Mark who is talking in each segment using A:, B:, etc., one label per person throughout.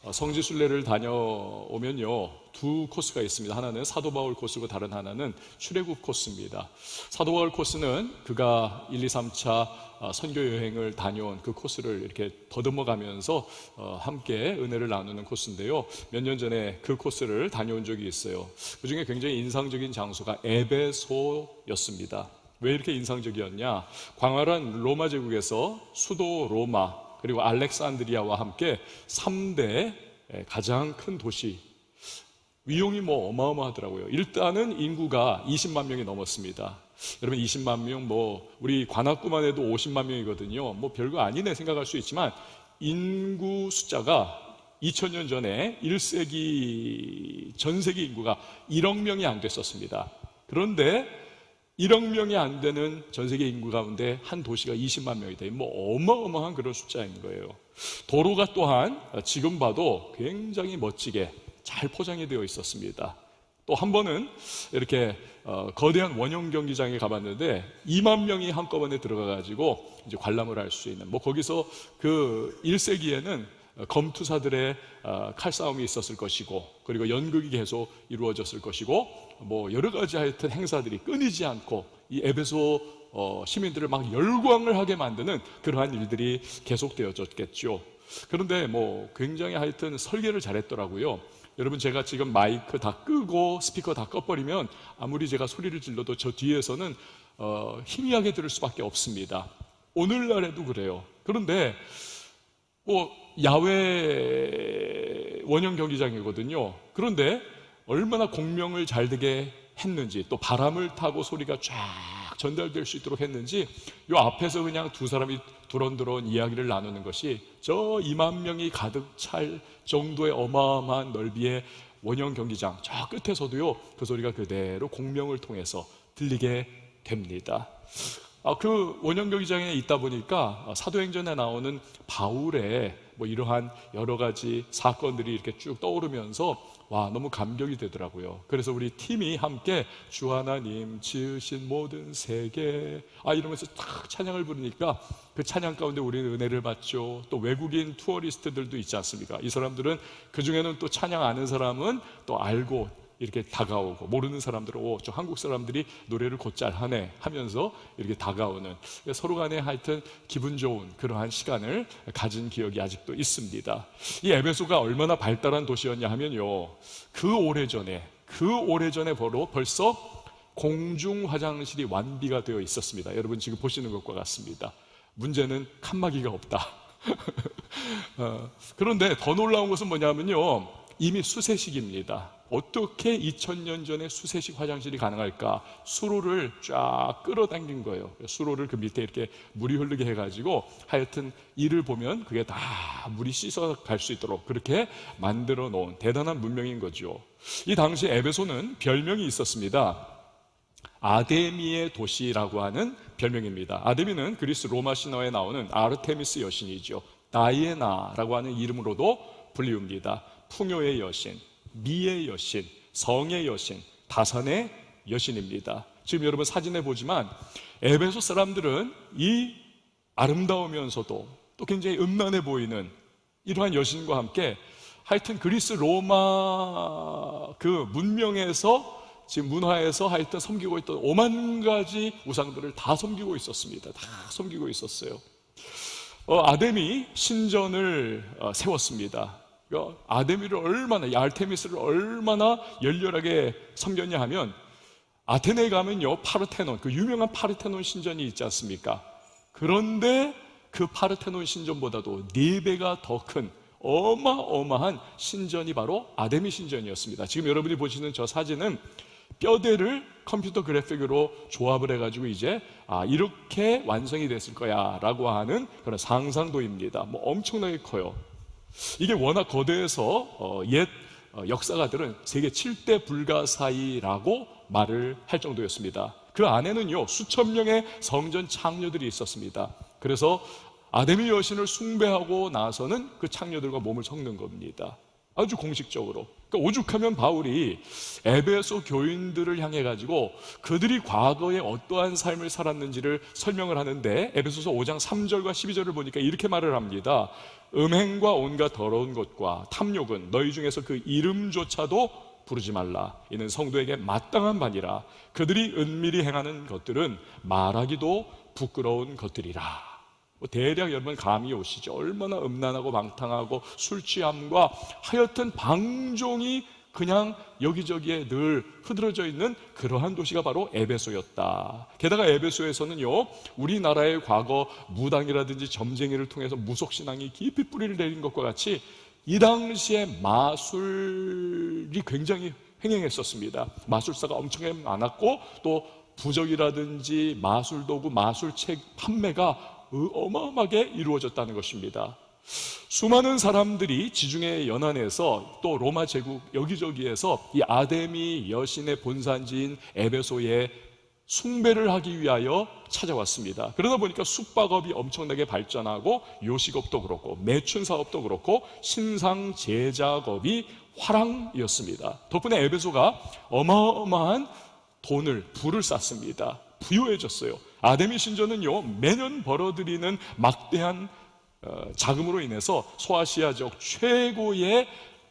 A: 성지순례를 다녀오면요, 두 코스가 있습니다. 하나는 사도 바울 코스고 다른 하나는 출애굽 코스입니다. 사도 바울 코스는 그가 1, 2, 3차 선교 여행을 다녀온 그 코스를 이렇게 더듬어 가면서 함께 은혜를 나누는 코스인데요, 몇 년 전에 그 코스를 다녀온 적이 있어요. 그 중에 굉장히 인상적인 장소가 에베소였습니다. 왜 이렇게 인상적이었냐? 광활한 로마 제국에서 수도 로마 그리고 알렉산드리아와 함께 3대 가장 큰 도시, 위용이 어마어마하더라고요. 일단은 인구가 20만 명이 넘었습니다. 여러분, 20만 명, 우리 관악구만 해도 50만 명이거든요. 별거 아니네 생각할 수 있지만, 인구 숫자가 2000년 전에 1세기 전 세계 인구가 1억 명이 안 됐었습니다. 그런데 1억 명이 안 되는 전 세계 인구 가운데 한 도시가 20만 명이다. 어마어마한 그런 숫자인 거예요. 도로가 또한 지금 봐도 굉장히 멋지게 잘 포장이 되어 있었습니다. 또 한 번은 이렇게 거대한 원형 경기장에 가봤는데 2만 명이 한꺼번에 들어가가지고 이제 관람을 할 수 있는, 거기서 그 1세기에는 검투사들의 칼싸움이 있었을 것이고, 그리고 연극이 계속 이루어졌을 것이고, 여러 가지 하여튼 행사들이 끊이지 않고 이 에베소 시민들을 막 열광을 하게 만드는 그러한 일들이 계속되어졌겠죠. 그런데 굉장히 하여튼 설계를 잘했더라고요. 여러분, 제가 지금 마이크 다 끄고 스피커 다 꺼버리면 아무리 제가 소리를 질러도 저 뒤에서는 희미하게 들을 수밖에 없습니다. 오늘날에도 그래요. 그런데 야외 원형 경기장이거든요. 그런데 얼마나 공명을 잘 되게 했는지, 또 바람을 타고 소리가 쫙 전달될 수 있도록 했는지, 요 앞에서 그냥 두 사람이 두런두런 이야기를 나누는 것이 저 2만 명이 가득 찰 정도의 어마어마한 넓이의 원형 경기장 저 끝에서도요, 그 소리가 그대로 공명을 통해서 들리게 됩니다. 그 원형 경기장에 있다 보니까 사도행전에 나오는 바울의 이러한 여러 가지 사건들이 이렇게 쭉 떠오르면서 너무 감격이 되더라고요. 그래서 우리 팀이 함께 주 하나님 지으신 모든 세계 이러면서 탁 찬양을 부르니까 그 찬양 가운데 우리는 은혜를 받죠. 또 외국인 투어리스트들도 있지 않습니까? 이 사람들은, 그 중에는 또 찬양 아는 사람은 또 알고 이렇게 다가오고, 모르는 사람들은 저 한국 사람들이 노래를 곧잘 하네 하면서 이렇게 다가오는, 서로 간에 하여튼 기분 좋은 그러한 시간을 가진 기억이 아직도 있습니다. 이 에베소가 얼마나 발달한 도시였냐 하면요, 그 오래전에 벌써 공중 화장실이 완비가 되어 있었습니다. 여러분 지금 보시는 것과 같습니다. 문제는 칸막이가 없다. 그런데 더 놀라운 것은 뭐냐면요, 이미 수세식입니다. 어떻게 2000년 전에 수세식 화장실이 가능할까? 수로를 쫙 끌어당긴 거예요. 수로를 그 밑에 이렇게 물이 흐르게 해가지고 하여튼 이를 보면 그게 다 물이 씻어 갈 수 있도록 그렇게 만들어 놓은 대단한 문명인 거죠. 이 당시 에베소는 별명이 있었습니다. 아데미의 도시라고 하는 별명입니다. 아데미는 그리스 로마 신화에 나오는 아르테미스 여신이죠. 다이애나라고 하는 이름으로도 불리웁니다. 풍요의 여신, 미의 여신, 성의 여신, 다산의 여신입니다. 지금 여러분 사진에 보지만 에베소 사람들은 이 아름다우면서도 또 굉장히 음란해 보이는 이러한 여신과 함께 하여튼 그리스 로마 그 문명에서, 지금 문화에서 하여튼 섬기고 있던 5만 가지 우상들을 다 섬기고 있었습니다. 다 섬기고 있었어요. 아데미 신전을 세웠습니다. 아데미를 얼마나, 아르테미스를 얼마나 열렬하게 섬겼냐 하면, 아테네에 가면요, 파르테논, 그 유명한 파르테논 신전이 있지 않습니까? 그런데 그 파르테논 신전보다도 4배가 더 큰 어마어마한 신전이 바로 아데미 신전이었습니다. 지금 여러분이 보시는 저 사진은 뼈대를 컴퓨터 그래픽으로 조합을 해가지고 이제 이렇게 완성이 됐을 거야 라고 하는 그런 상상도입니다. 엄청나게 커요. 이게 워낙 거대해서 옛 역사가들은 세계 7대 불가사의라고 말을 할 정도였습니다. 그 안에는요, 수천 명의 성전 창녀들이 있었습니다. 그래서 아데미 여신을 숭배하고 나서는 그 창녀들과 몸을 섞는 겁니다. 아주 공식적으로. 그러니까 오죽하면 바울이 에베소 교인들을 향해 가지고 그들이 과거에 어떠한 삶을 살았는지를 설명을 하는데, 에베소서 5장 3절과 12절을 보니까 이렇게 말을 합니다. 음행과 온갖 더러운 것과 탐욕은 너희 중에서 그 이름조차도 부르지 말라. 이는 성도에게 마땅한 바니라. 그들이 은밀히 행하는 것들은 말하기도 부끄러운 것들이라. 대략 여러분 감이 오시죠? 얼마나 음란하고 방탕하고 술 취함과 하여튼 방종이 그냥 여기저기에 늘 흐드러져 있는 그러한 도시가 바로 에베소였다. 게다가 에베소에서는요, 우리나라의 과거 무당이라든지 점쟁이를 통해서 무속신앙이 깊이 뿌리를 내린 것과 같이 이 당시에 마술이 굉장히 횡행했었습니다. 마술사가 엄청 많았고, 또 부적이라든지 마술도구, 마술책 판매가 어마어마하게 이루어졌다는 것입니다. 수많은 사람들이 지중해 연안에서 또 로마 제국 여기저기에서 이 아데미 여신의 본산지인 에베소에 숭배를 하기 위하여 찾아왔습니다. 그러다 보니까 숙박업이 엄청나게 발전하고 요식업도 그렇고 매춘 사업도 그렇고 신상 제작업이 화랑이었습니다. 덕분에 에베소가 어마어마한 부를 쌓습니다. 부유해졌어요. 아데미 신전은요, 매년 벌어들이는 막대한 자금으로 인해서 소아시아 지역 최고의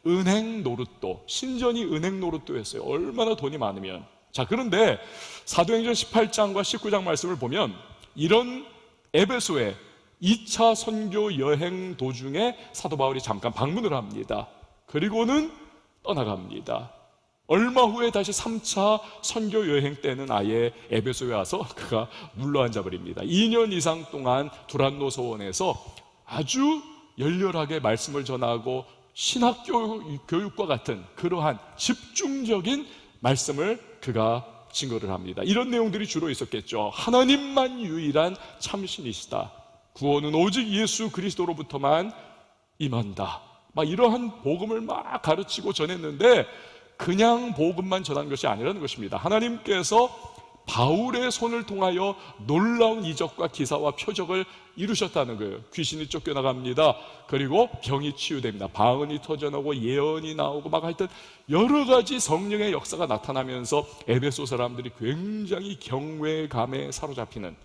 A: 은행 노릇도, 신전이 은행 노릇도였어요. 얼마나 돈이 많으면. 자, 그런데 사도행전 18장과 19장 말씀을 보면 이런 에베소에 2차 선교 여행 도중에 사도 바울이 잠깐 방문을 합니다. 그리고는 떠나갑니다. 얼마 후에 다시 3차 선교 여행 때는 아예 에베소에 와서 그가 눌러앉아 버립니다. 2년 이상 동안 두란노 소원에서 아주 열렬하게 말씀을 전하고 신학 교육과 같은 그러한 집중적인 말씀을 그가 증거를 합니다. 이런 내용들이 주로 있었겠죠. 하나님만 유일한 참신이시다. 구원은 오직 예수 그리스도로부터만 임한다. 막 이러한 복음을 막 가르치고 전했는데, 그냥 복음만 전한 것이 아니라는 것입니다. 하나님께서 바울의 손을 통하여 놀라운 이적과 기사와 표적을 이루셨다는 거예요. 귀신이 쫓겨나갑니다. 그리고 병이 치유됩니다. 방언이 터져나오고 예언이 나오고 막 하여튼 여러 가지 성령의 역사가 나타나면서 에베소 사람들이 굉장히 경외감에 사로잡히는,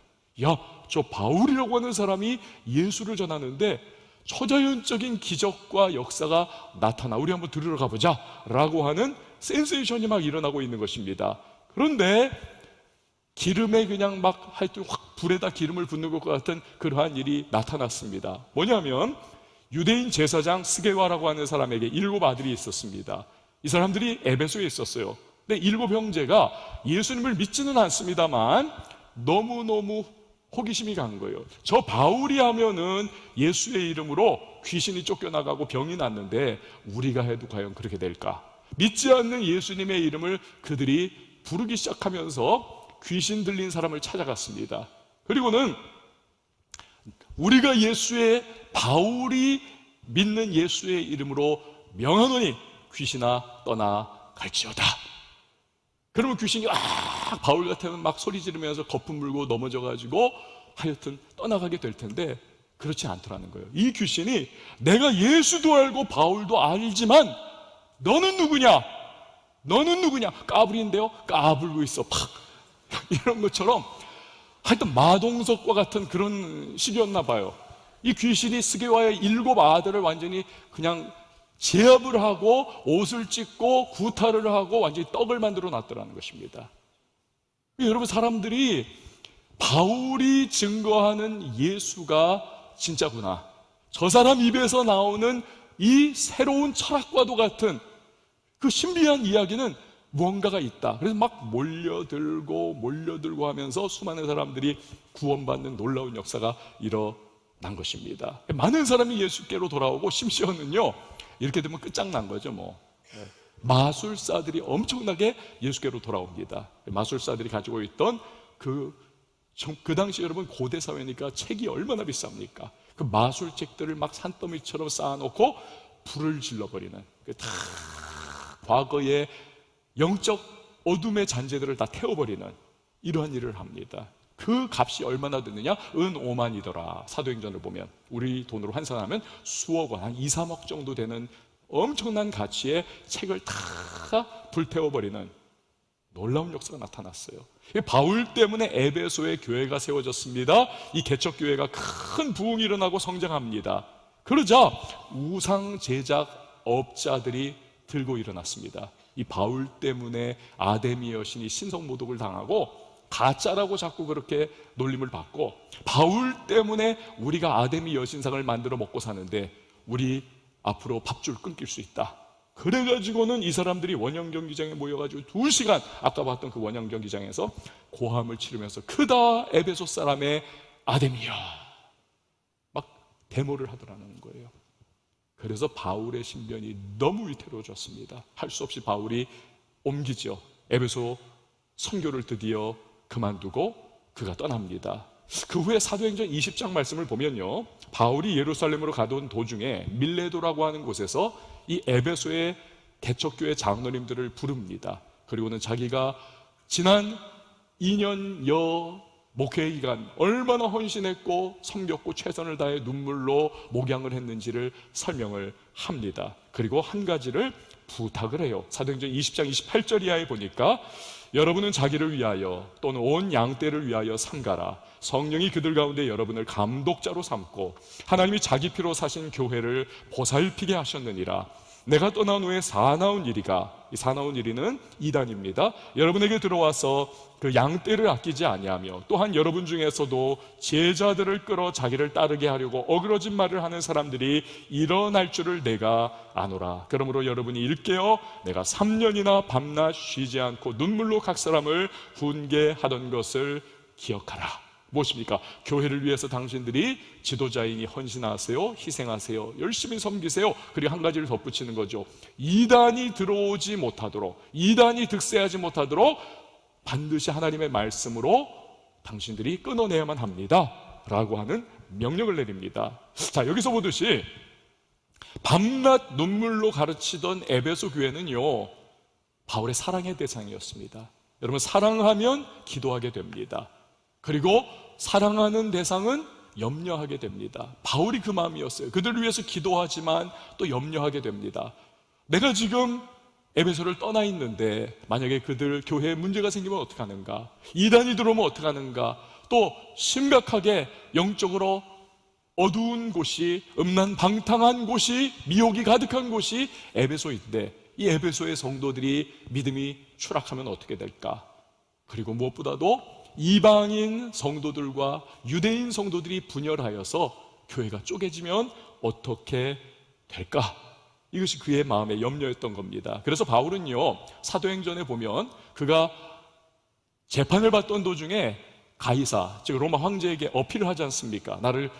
A: 야, 저 바울이라고 하는 사람이 예수를 전하는데 초자연적인 기적과 역사가 나타나, 우리 한번 들으러 가보자 라고 하는 센세이션이 막 일어나고 있는 것입니다. 그런데 기름에 그냥 막 하여튼 확 불에다 기름을 붓는 것과 같은 그러한 일이 나타났습니다. 뭐냐면 유대인 제사장 스게와라고 하는 사람에게 7 아들이 있었습니다. 이 사람들이 에베소에 있었어요. 근데 7 형제가 예수님을 믿지는 않습니다만 너무너무 호기심이 간 거예요. 저 바울이 하면은 예수의 이름으로 귀신이 쫓겨나가고 병이 났는데 우리가 해도 과연 그렇게 될까? 믿지 않는 예수님의 이름을 그들이 부르기 시작하면서 귀신 들린 사람을 찾아갔습니다. 그리고는 우리가 바울이 믿는 예수의 이름으로 명하노니 귀신아 떠나갈지어다. 그러면 귀신이 바울 같으면 막 소리 지르면서 거품 물고 넘어져가지고 하여튼 떠나가게 될 텐데 그렇지 않더라는 거예요. 이 귀신이 내가 예수도 알고 바울도 알지만 너는 누구냐? 너는 누구냐? 까불인데요? 까불고 있어. 팍! 이런 것처럼 하여튼 마동석과 같은 그런 식이었나 봐요. 이 귀신이 스게와의 7 아들을 완전히 그냥 제압을 하고 옷을 찢고 구타를 하고 완전히 떡을 만들어 놨더라는 것입니다. 여러분, 사람들이 바울이 증거하는 예수가 진짜구나, 저 사람 입에서 나오는 이 새로운 철학과도 같은 그 신비한 이야기는 무언가가 있다. 그래서 막 몰려들고 하면서 수많은 사람들이 구원받는 놀라운 역사가 일어난 것입니다. 많은 사람이 예수께로 돌아오고, 심지어는요 이렇게 되면 끝장난 거죠. 마술사들이 엄청나게 예수께로 돌아옵니다. 마술사들이 가지고 있던 그 당시 여러분 고대 사회니까 책이 얼마나 비쌉니까? 그 마술책들을 막 산더미처럼 쌓아놓고 불을 질러버리는, 다 과거의 영적 어둠의 잔재들을 다 태워버리는 이러한 일을 합니다. 그 값이 얼마나 됐느냐? 은 5만이더라. 사도행전을 보면 우리 돈으로 환산하면 수억 원, 한 2, 3억 정도 되는 엄청난 가치의 책을 다 불태워버리는 놀라운 역사가 나타났어요. 바울 때문에 에베소의 교회가 세워졌습니다. 이 개척교회가 큰 부흥이 일어나고 성장합니다. 그러자 우상 제작 업자들이 들고 일어났습니다. 이 바울 때문에 아데미 여신이 신성 모독을 당하고 가짜라고 자꾸 그렇게 놀림을 받고, 바울 때문에 우리가 아데미 여신상을 만들어 먹고 사는데 우리 앞으로 밥줄 끊길 수 있다. 그래가지고는 이 사람들이 원형 경기장에 모여가지고 2시간, 아까 봤던 그 원형 경기장에서 고함을 치르면서 크다 에베소 사람의 아데미야 막 데모를 하더라는 거예요. 그래서 바울의 신변이 너무 위태로워졌습니다. 할 수 없이 바울이 옮기죠. 에베소 선교를 드디어 그만두고 그가 떠납니다. 그 후에 사도행전 20장 말씀을 보면요, 바울이 예루살렘으로 가던 도중에 밀레도라고 하는 곳에서 이 에베소의 개척교회 장로님들을 부릅니다. 그리고는 자기가 지난 2년여 목회 기간 얼마나 헌신했고 섬겼고 최선을 다해 눈물로 목양을 했는지를 설명을 합니다. 그리고 한 가지를 부탁을 해요. 사도행전 20장 28절 이하에 보니까 여러분은 자기를 위하여 또는 온 양떼를 위하여 삼가라. 성령이 그들 가운데 여러분을 감독자로 삼고 하나님이 자기 피로 사신 교회를 보살피게 하셨느니라. 내가 떠난 후에 사나운 이리가, 이 사나운 이리는 이단입니다. 여러분에게 들어와서 그 양떼를 아끼지 아니하며 또한 여러분 중에서도 제자들을 끌어 자기를 따르게 하려고 어그러진 말을 하는 사람들이 일어날 줄을 내가 아노라. 그러므로 여러분이 일깨어 내가 3년이나 밤낮 쉬지 않고 눈물로 각 사람을 훈계하던 것을 기억하라. 무엇입니까? 교회를 위해서 당신들이 지도자이니 헌신하세요, 희생하세요, 열심히 섬기세요. 그리고 한 가지를 덧붙이는 거죠. 이단이 들어오지 못하도록, 이단이 득세하지 못하도록 반드시 하나님의 말씀으로 당신들이 끊어내야만 합니다 라고 하는 명령을 내립니다. 자, 여기서 보듯이 밤낮 눈물로 가르치던 에베소 교회는요, 바울의 사랑의 대상이었습니다. 여러분, 사랑하면 기도하게 됩니다. 그리고 사랑하는 대상은 염려하게 됩니다. 바울이 그 마음이었어요. 그들을 위해서 기도하지만 또 염려하게 됩니다. 내가 지금 에베소를 떠나 있는데 만약에 그들 교회에 문제가 생기면 어떻게 하는가? 이단이 들어오면 어떻게 하는가? 또 심각하게 영적으로 어두운 곳이, 음란방탕한 곳이, 미혹이 가득한 곳이 에베소인데 이 에베소의 성도들이 믿음이 추락하면 어떻게 될까? 그리고 무엇보다도 이방인 성도들과 유대인 성도들이 분열하여서 교회가 쪼개지면 어떻게 될까? 이것이 그의 마음의 염려였던 겁니다. 그래서 바울은요, 사도행전에 보면 그가 재판을 받던 도중에 가이사, 즉 로마 황제에게 어필을 하지 않습니까? 나를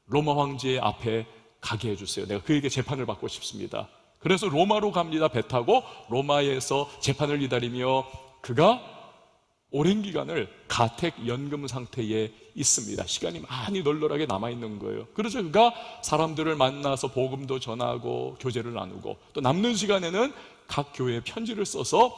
A: 로마 황제 앞에 가게 해주세요. 내가 그에게 재판을 받고 싶습니다. 그래서 로마로 갑니다. 배 타고 로마에서 재판을 기다리며 그가 오랜 기간을 가택 연금 상태에 있습니다. 시간이 많이 널널하게 남아있는 거예요. 그래서 그가 사람들을 만나서 복음도 전하고 교제를 나누고 또 남는 시간에는 각 교회에 편지를 써서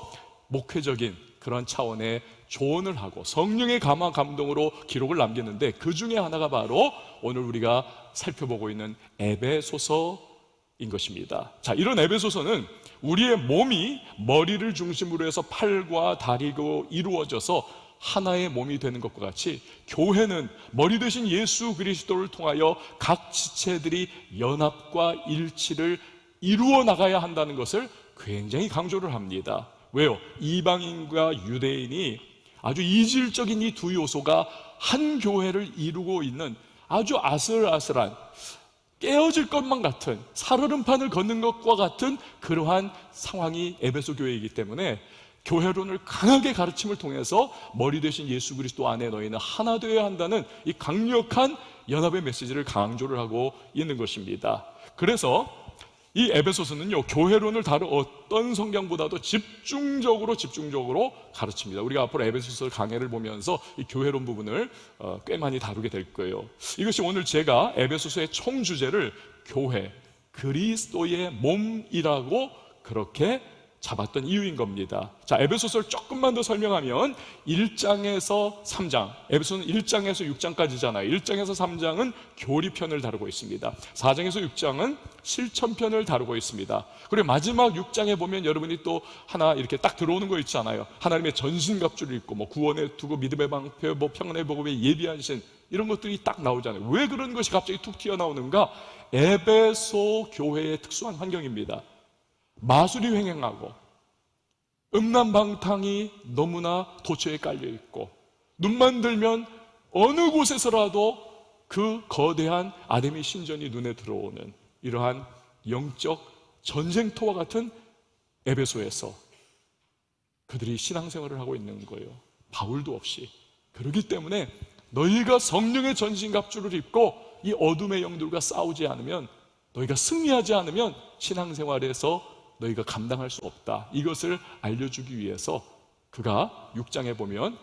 A: 목회적인 그런 차원의 조언을 하고 성령의 감화 감동으로 기록을 남겼는데 그 중에 하나가 바로 오늘 우리가 살펴보고 있는 에베소서인 것입니다. 자, 이런 에베소서는 우리의 몸이 머리를 중심으로 해서 팔과 다리로 이루어져서 하나의 몸이 되는 것과 같이 교회는 머리 되신 예수 그리스도를 통하여 각 지체들이 연합과 일치를 이루어 나가야 한다는 것을 굉장히 강조를 합니다. 왜요? 이방인과 유대인이 아주 이질적인 이 두 요소가 한 교회를 이루고 있는 아주 아슬아슬한, 깨어질 것만 같은, 살얼음판을 걷는 것과 같은 그러한 상황이 에베소 교회이기 때문에 교회론을 강하게 가르침을 통해서 머리 되신 예수 그리스도 안에 너희는 하나 되어야 한다는 이 강력한 연합의 메시지를 강조를 하고 있는 것입니다. 그래서 이 에베소서는요, 교회론을 다룬 어떤 성경보다도 집중적으로 가르칩니다. 우리가 앞으로 에베소서 강해를 보면서 이 교회론 부분을 꽤 많이 다루게 될 거예요. 이것이 오늘 제가 에베소서의 총 주제를 교회, 그리스도의 몸이라고 그렇게 잡았던 이유인 겁니다. 자, 에베소서를 조금만 더 설명하면 1장에서 3장, 에베소는 1장에서 6장까지잖아요. 1장에서 3장은 교리편을 다루고 있습니다. 4장에서 6장은 실천편을 다루고 있습니다. 그리고 마지막 6장에 보면 여러분이 또 하나 이렇게 딱 들어오는 거 있잖아요. 하나님의 전신갑주를 입고 뭐 구원의 두고 믿음의 방패, 뭐 평안의 복음에 예비한 신, 이런 것들이 딱 나오잖아요. 왜 그런 것이 갑자기 툭 튀어나오는가? 에베소 교회의 특수한 환경입니다. 마술이 횡행하고 음란방탕이 너무나 도처에 깔려있고 눈만 들면 어느 곳에서라도 그 거대한 아담의 신전이 눈에 들어오는 이러한 영적 전쟁터와 같은 에베소에서 그들이 신앙생활을 하고 있는 거예요. 바울도 없이. 그렇기 때문에 너희가 성령의 전신갑주를 입고 이 어둠의 영들과 싸우지 않으면, 너희가 승리하지 않으면 신앙생활에서 너희가 감당할 수 없다. 이것을 알려주기 위해서 그가 6장에 보면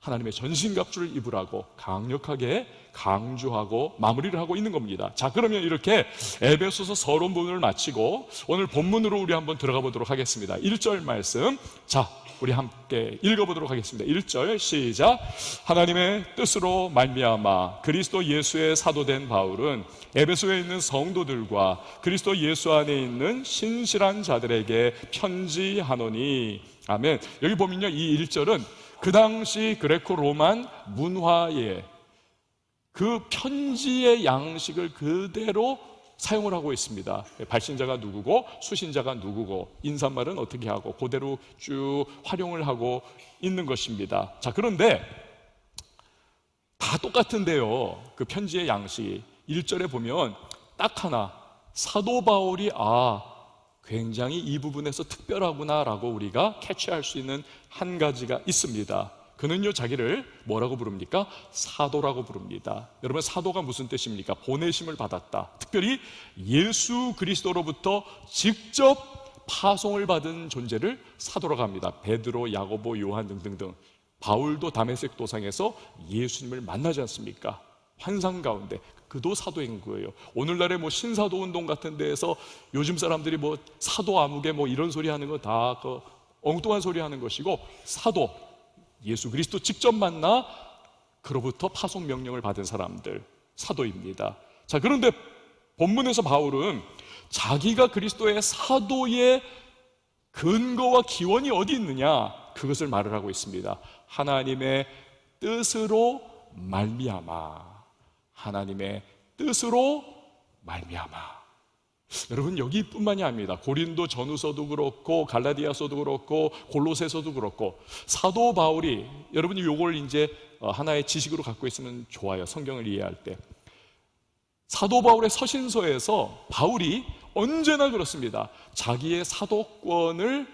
A: 하나님의 전신갑주를 입으라고 강력하게 강조하고 마무리를 하고 있는 겁니다. 자, 그러면 이렇게 에베소서 서론 부분을 마치고 오늘 본문으로 우리 한번 들어가 보도록 하겠습니다. 1절 말씀, 자, 우리 함께 읽어보도록 하겠습니다. 1절 시작. 하나님의 뜻으로 말미암아 그리스도 예수의 사도된 바울은 에베소에 있는 성도들과 그리스도 예수 안에 있는 신실한 자들에게 편지하노니. 아멘. 여기 보면요, 이 1절은 그 당시 그레코 로만 문화의 그 편지의 양식을 그대로 사용을 하고 있습니다. 발신자가 누구고 수신자가 누구고 인사말은 어떻게 하고 그대로 쭉 활용을 하고 있는 것입니다. 자, 그런데 다 똑같은데요, 그 편지의 양식이 1절에 보면 딱 하나, 사도 바울이 굉장히 이 부분에서 특별하구나 라고 우리가 캐치할 수 있는 한 가지가 있습니다. 그는요, 자기를 뭐라고 부릅니까? 사도라고 부릅니다. 여러분, 사도가 무슨 뜻입니까? 보내심을 받았다. 특별히 예수 그리스도로부터 직접 파송을 받은 존재를 사도라고 합니다. 베드로, 야고보, 요한 등등등. 바울도 다메섹 도상에서 예수님을 만나지 않습니까? 환상 가운데. 그도 사도인 거예요. 오늘날의 뭐 신사도 운동 같은 데에서 요즘 사람들이 뭐 사도 아무개 뭐 이런 소리 하는 거 다 그 엉뚱한 소리 하는 것이고, 사도, 예수 그리스도 직접 만나 그로부터 파송 명령을 받은 사람들, 사도입니다. 자, 그런데 본문에서 바울은 자기가 그리스도의 사도의 근거와 기원이 어디 있느냐, 그것을 말을 하고 있습니다. 하나님의 뜻으로 말미암아. 하나님의 뜻으로 말미암아. 여러분, 여기뿐만이 아닙니다. 고린도 전후서도 그렇고 갈라디아서도 그렇고 골로새서도 그렇고 사도 바울이, 여러분이 요걸 이제 하나의 지식으로 갖고 있으면 좋아요. 성경을 이해할 때 사도 바울의 서신서에서 바울이 언제나 그렇습니다. 자기의 사도권을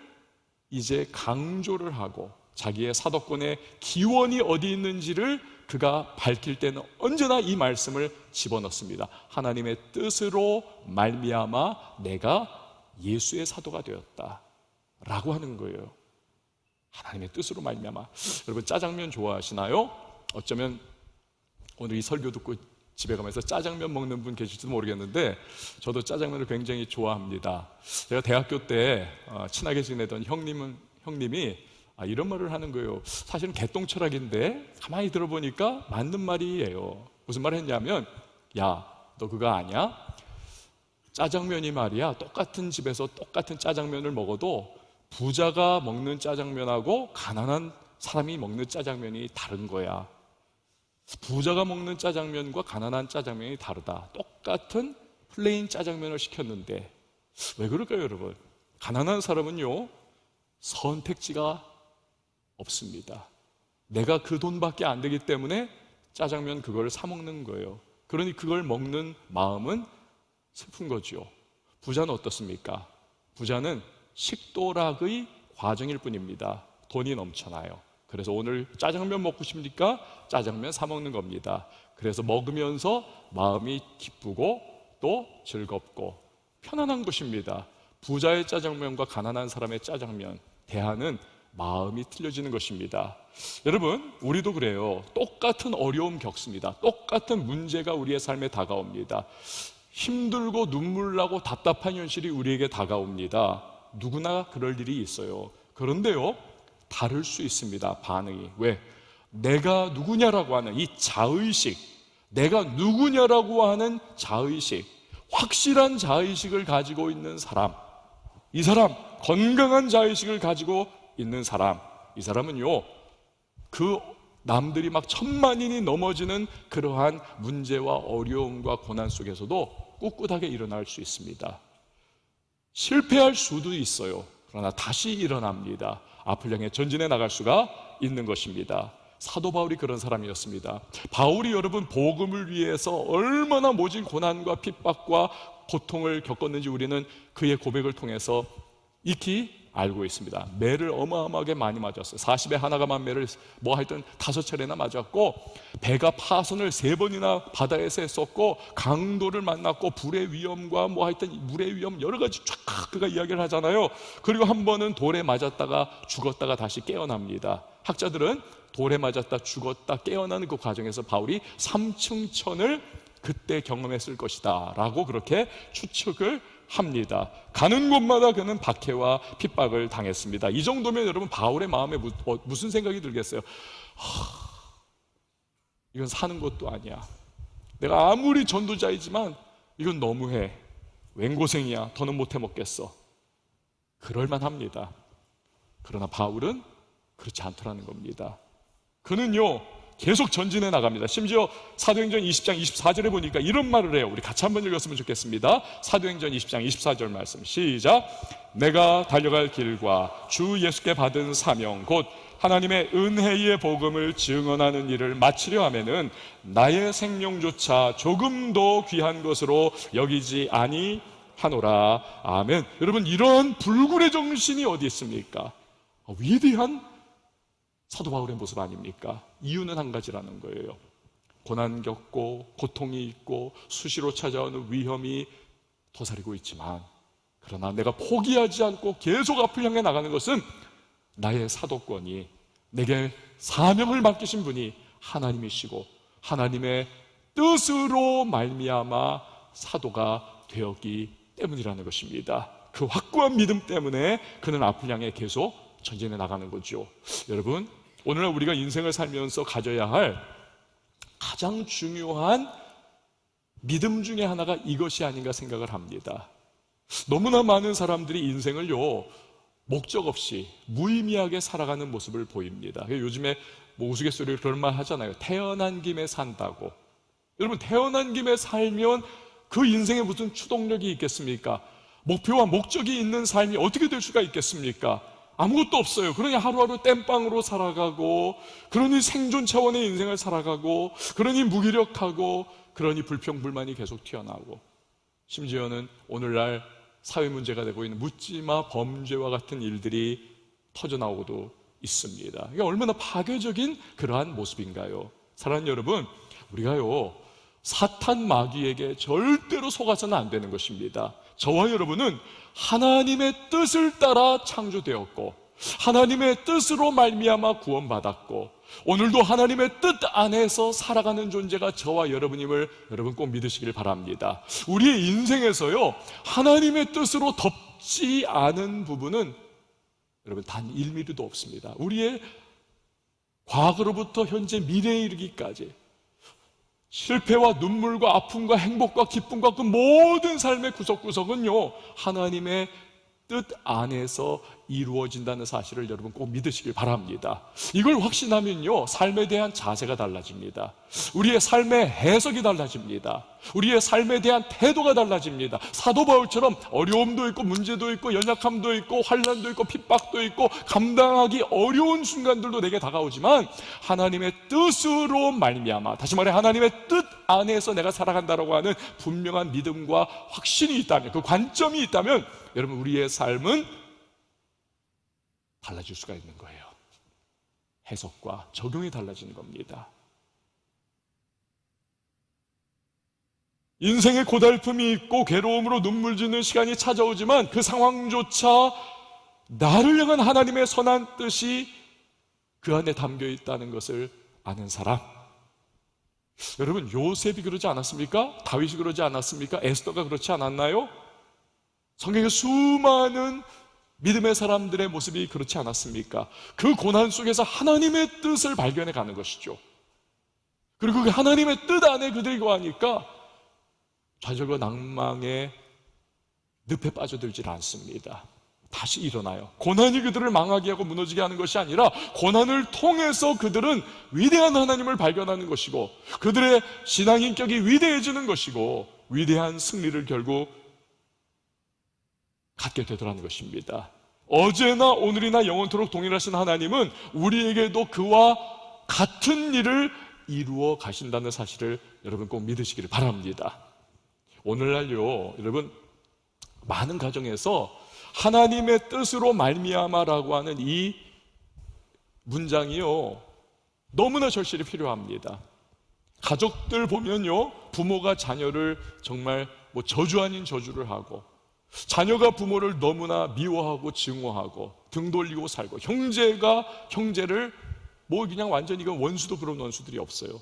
A: 이제 강조를 하고 자기의 사도권의 기원이 어디 있는지를 그가 밝힐 때는 언제나 이 말씀을 집어넣습니다. 하나님의 뜻으로 말미암아 내가 예수의 사도가 되었다 라고 하는 거예요. 하나님의 뜻으로 말미암아. 여러분, 짜장면 좋아하시나요? 어쩌면 오늘 이 설교 듣고 집에 가면서 짜장면 먹는 분 계실지도 모르겠는데 저도 짜장면을 굉장히 좋아합니다. 제가 대학교 때 친하게 지내던 형님이 이런 말을 하는 거예요. 사실은 개똥철학인데 가만히 들어보니까 맞는 말이에요. 무슨 말을 했냐면, 야, 너 그거 아냐? 짜장면이 말이야, 똑같은 집에서 똑같은 짜장면을 먹어도 부자가 먹는 짜장면하고 가난한 사람이 먹는 짜장면이 다른 거야. 부자가 먹는 짜장면과 가난한 짜장면이 다르다. 똑같은 플레인 짜장면을 시켰는데 왜 그럴까요, 여러분? 가난한 사람은요, 선택지가 없습니다. 내가 그 돈밖에 안 되기 때문에 짜장면 그걸 사 먹는 거예요. 그러니 그걸 먹는 마음은 슬픈 거죠. 부자는 어떻습니까? 부자는 식도락의 과정일 뿐입니다. 돈이 넘쳐나요. 그래서 오늘 짜장면 먹고 싶으니까 짜장면 사 먹는 겁니다. 그래서 먹으면서 마음이 기쁘고 또 즐겁고 편안한 것입니다. 부자의 짜장면과 가난한 사람의 짜장면, 대하는 마음이 틀려지는 것입니다. 여러분, 우리도 그래요. 똑같은 어려움 겪습니다. 똑같은 문제가 우리의 삶에 다가옵니다. 힘들고 눈물 나고 답답한 현실이 우리에게 다가옵니다. 누구나 그럴 일이 있어요. 그런데요, 다를 수 있습니다. 반응이. 왜? 내가 누구냐라고 하는 이 자의식, 내가 누구냐라고 하는 자의식, 확실한 자의식을 가지고 있는 사람, 이 사람, 건강한 자의식을 가지고 있는 사람, 이 사람은요, 그 남들이 막 천만인이 넘어지는 그러한 문제와 어려움과 고난 속에서도 꿋꿋하게 일어날 수 있습니다. 실패할 수도 있어요. 그러나 다시 일어납니다. 앞을 향해 전진해 나갈 수가 있는 것입니다. 사도 바울이 그런 사람이었습니다. 바울이 여러분 복음을 위해서 얼마나 모진 고난과 핍박과 고통을 겪었는지 우리는 그의 고백을 통해서 익히 알고 있습니다. 매를 어마어마하게 많이 맞았어요. 40에 하나가만 매를 하여튼 5차례나 맞았고, 배가 파손을 3번이나 바다에서 했었고, 강도를 만났고, 불의 위험과 하여튼 물의 위험 여러 가지 쫙 그가 이야기를 하잖아요. 그리고 한 번은 돌에 맞았다가 죽었다가 다시 깨어납니다. 학자들은 돌에 맞았다 죽었다 깨어나는 그 과정에서 바울이 3층천을 그때 경험했을 것이다 라고 그렇게 추측을 합니다. 가는 곳마다 그는 박해와 핍박을 당했습니다. 이 정도면 여러분 바울의 마음에 무슨 생각이 들겠어요? 이건 사는 것도 아니야. 내가 아무리 전도자이지만 이건 너무해. 웬 고생이야. 더는 못해 먹겠어. 그럴만 합니다. 그러나 바울은 그렇지 않더라는 겁니다. 그는요 계속 전진해 나갑니다. 심지어 사도행전 20장 24절에 보니까 이런 말을 해요. 우리 같이 한번 읽었으면 좋겠습니다. 사도행전 20장 24절 말씀 시작. 내가 달려갈 길과 주 예수께 받은 사명 곧 하나님의 은혜의 복음을 증언하는 일을 마치려 하면은 나의 생명조차 조금도 귀한 것으로 여기지 아니하노라. 아멘. 여러분, 이런 불굴의 정신이 어디 있습니까? 위대한 사도 바울의 모습 아닙니까? 이유는 한 가지라는 거예요. 고난 겪고 고통이 있고 수시로 찾아오는 위험이 도사리고 있지만, 그러나 내가 포기하지 않고 계속 앞을 향해 나가는 것은 나의 사도권이, 내게 사명을 맡기신 분이 하나님이시고 하나님의 뜻으로 말미암아 사도가 되었기 때문이라는 것입니다. 그 확고한 믿음 때문에 그는 앞을 향해 계속 전진해 나가는 거죠. 여러분, 오늘날 우리가 인생을 살면서 가져야 할 가장 중요한 믿음 중에 하나가 이것이 아닌가 생각을 합니다. 너무나 많은 사람들이 인생을요 목적 없이 무의미하게 살아가는 모습을 보입니다. 요즘에 우스갯소리로 그런 말 하잖아요. 태어난 김에 산다고. 여러분, 태어난 김에 살면 그 인생에 무슨 추동력이 있겠습니까? 목표와 목적이 있는 삶이 어떻게 될 수가 있겠습니까? 아무것도 없어요. 그러니 하루하루 땜빵으로 살아가고, 그러니 생존 차원의 인생을 살아가고, 그러니 무기력하고, 그러니 불평불만이 계속 튀어나오고, 심지어는 오늘날 사회 문제가 되고 있는 묻지마 범죄와 같은 일들이 터져나오고도 있습니다. 이게 얼마나 파괴적인 그러한 모습인가요? 사랑하는 여러분, 우리가요 사탄 마귀에게 절대로 속아서는 안 되는 것입니다. 저와 여러분은 하나님의 뜻을 따라 창조되었고 하나님의 뜻으로 말미암아 구원받았고 오늘도 하나님의 뜻 안에서 살아가는 존재가 저와 여러분임을 여러분 꼭 믿으시길 바랍니다. 우리의 인생에서요 하나님의 뜻으로 덮지 않은 부분은 여러분 단 1mm도 없습니다. 우리의 과거로부터 현재 미래에 이르기까지 실패와 눈물과 아픔과 행복과 기쁨과 그 모든 삶의 구석구석은요 하나님의 뜻 안에서 이루어진다는 사실을 여러분 꼭 믿으시길 바랍니다. 이걸 확신하면요 삶에 대한 자세가 달라집니다. 우리의 삶의 해석이 달라집니다. 우리의 삶에 대한 태도가 달라집니다. 사도 바울처럼 어려움도 있고 문제도 있고 연약함도 있고 환난도 있고 핍박도 있고 감당하기 어려운 순간들도 내게 다가오지만 하나님의 뜻으로 말미암아, 다시 말해 하나님의 뜻 안에서 내가 살아간다라고 하는 분명한 믿음과 확신이 있다면, 그 관점이 있다면 여러분 우리의 삶은 달라질 수가 있는 거예요. 해석과 적용이 달라지는 겁니다. 인생의 고달픔이 있고 괴로움으로 눈물 짓는 시간이 찾아오지만 그 상황조차 나를 향한 하나님의 선한 뜻이 그 안에 담겨 있다는 것을 아는 사람. 여러분, 요셉이 그러지 않았습니까? 다윗이 그러지 않았습니까? 에스더가 그렇지 않았나요? 성경에 수많은 믿음의 사람들의 모습이 그렇지 않았습니까? 그 고난 속에서 하나님의 뜻을 발견해 가는 것이죠. 그리고 그 하나님의 뜻 안에 그들이 거하니까 좌절과 낭망의 늪에 빠져들질 않습니다. 다시 일어나요. 고난이 그들을 망하게 하고 무너지게 하는 것이 아니라 고난을 통해서 그들은 위대한 하나님을 발견하는 것이고 그들의 신앙 인격이 위대해지는 것이고 위대한 승리를 결국 갖게 되더라는 것입니다. 어제나 오늘이나 영원토록 동일하신 하나님은 우리에게도 그와 같은 일을 이루어 가신다는 사실을 여러분 꼭 믿으시기를 바랍니다. 오늘날요, 여러분 많은 가정에서 하나님의 뜻으로 말미암아라고 하는 이 문장이요 너무나 절실히 필요합니다. 가족들 보면요, 부모가 자녀를 정말 저주 아닌 저주를 하고, 자녀가 부모를 너무나 미워하고 증오하고 등 돌리고 살고, 형제가 형제를 그냥 완전히 원수도 그런 원수들이 없어요.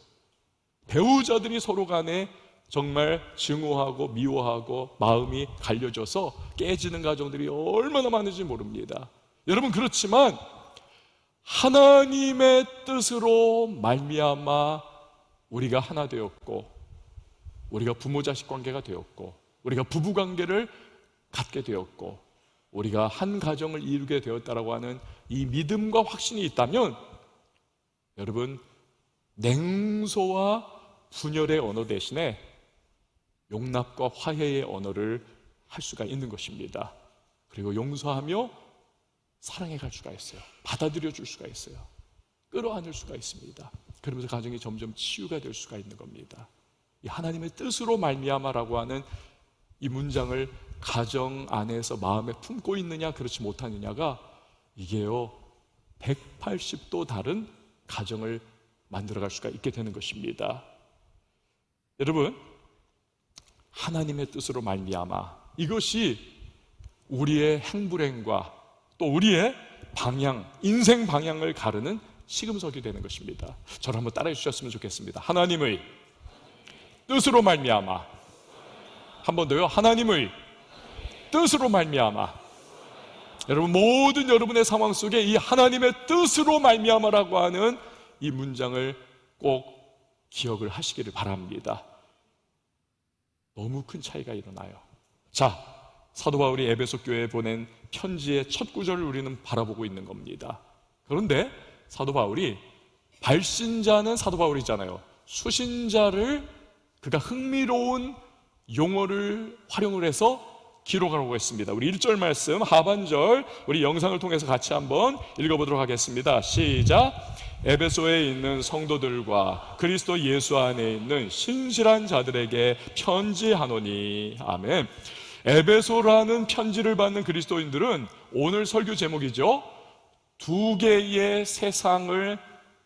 A: 배우자들이 서로 간에 정말 증오하고 미워하고 마음이 갈려져서 깨지는 가정들이 얼마나 많은지 모릅니다. 여러분, 그렇지만 하나님의 뜻으로 말미암아 우리가 하나 되었고, 우리가 부모 자식 관계가 되었고, 우리가 부부 관계를 갖게 되었고, 우리가 한 가정을 이루게 되었다라고 하는 이 믿음과 확신이 있다면, 여러분, 냉소와 분열의 언어 대신에 용납과 화해의 언어를 할 수가 있는 것입니다. 그리고 용서하며 사랑해 갈 수가 있어요. 받아들여 줄 수가 있어요. 끌어안을 수가 있습니다. 그러면서 가정이 점점 치유가 될 수가 있는 겁니다. 이 하나님의 뜻으로 말미암아라고 하는 이 문장을 가정 안에서 마음에 품고 있느냐 그렇지 못하느냐가 이게요 180도 다른 가정을 만들어갈 수가 있게 되는 것입니다. 여러분, 하나님의 뜻으로 말미암아, 이것이 우리의 행불행과 또 우리의 방향, 인생 방향을 가르는 시금석이 되는 것입니다. 저를 한번 따라해 주셨으면 좋겠습니다. 하나님의 뜻으로 말미암아. 한 번 더요. 하나님의 뜻으로 말미암아. 여러분, 모든 여러분의 상황 속에 이 하나님의 뜻으로 말미암아라고 하는 이 문장을 꼭 기억을 하시기를 바랍니다. 너무 큰 차이가 일어나요. 자, 사도 바울이 에베소 교회에 보낸 편지의 첫 구절을 우리는 바라보고 있는 겁니다. 그런데 사도 바울이, 발신자는 사도 바울이잖아요. 수신자를 그가 흥미로운 용어를 활용을 해서 기록하라고 했습니다. 우리 1절 말씀 하반절 우리 영상을 통해서 같이 한번 읽어보도록 하겠습니다. 시작. 에베소에 있는 성도들과 그리스도 예수 안에 있는 신실한 자들에게 편지하노니. 아멘. 에베소라는 편지를 받는 그리스도인들은 오늘 설교 제목이죠, 두 개의 세상을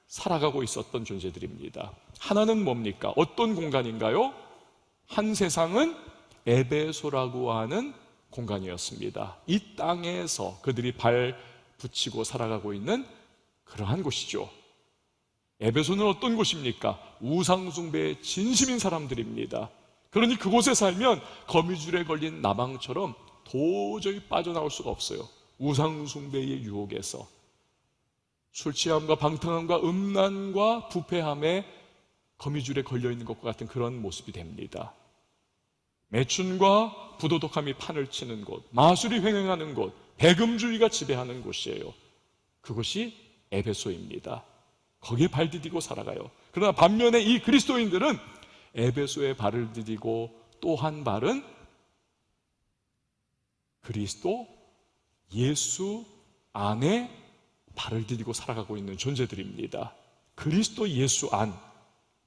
A: 살아가고 있었던 존재들입니다. 하나는 뭡니까? 어떤 공간인가요? 한 세상은 에베소라고 하는 공간이었습니다. 이 땅에서 그들이 발 붙이고 살아가고 있는 그러한 곳이죠. 에베소는 어떤 곳입니까? 우상숭배에 진심인 사람들입니다. 그러니 그곳에 살면 거미줄에 걸린 나방처럼 도저히 빠져나올 수가 없어요. 우상숭배의 유혹에서 술취함과 방탕함과 음란과 부패함에 거미줄에 걸려있는 것과 같은 그런 모습이 됩니다. 매춘과 부도덕함이 판을 치는 곳, 마술이 횡행하는 곳, 배금주의가 지배하는 곳이에요. 그것이 에베소입니다. 거기에 발 디디고 살아가요. 그러나 반면에 이 그리스도인들은 에베소에 발을 디디고 또 한 발은 그리스도 예수 안에 발을 디디고 살아가고 있는 존재들입니다. 그리스도 예수 안,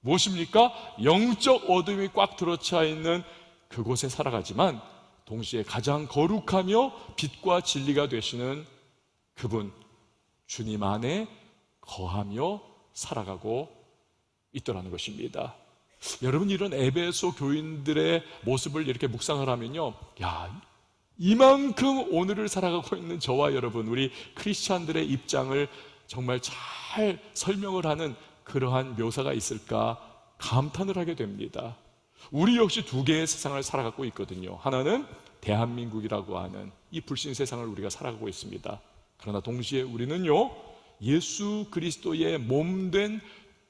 A: 무엇입니까? 영적 어둠이 꽉 들어차 있는 그곳에 살아가지만 동시에 가장 거룩하며 빛과 진리가 되시는 그분 주님 안에 거하며 살아가고 있더라는 것입니다. 여러분, 이런 에베소 교인들의 모습을 이렇게 묵상을 하면요, 야, 이만큼 오늘을 살아가고 있는 저와 여러분, 우리 크리스찬들의 입장을 정말 잘 설명을 하는 그러한 묘사가 있을까 감탄을 하게 됩니다. 우리 역시 두 개의 세상을 살아가고 있거든요. 하나는 대한민국이라고 하는 이 불신 세상을 우리가 살아가고 있습니다. 그러나 동시에 우리는요, 예수 그리스도의 몸된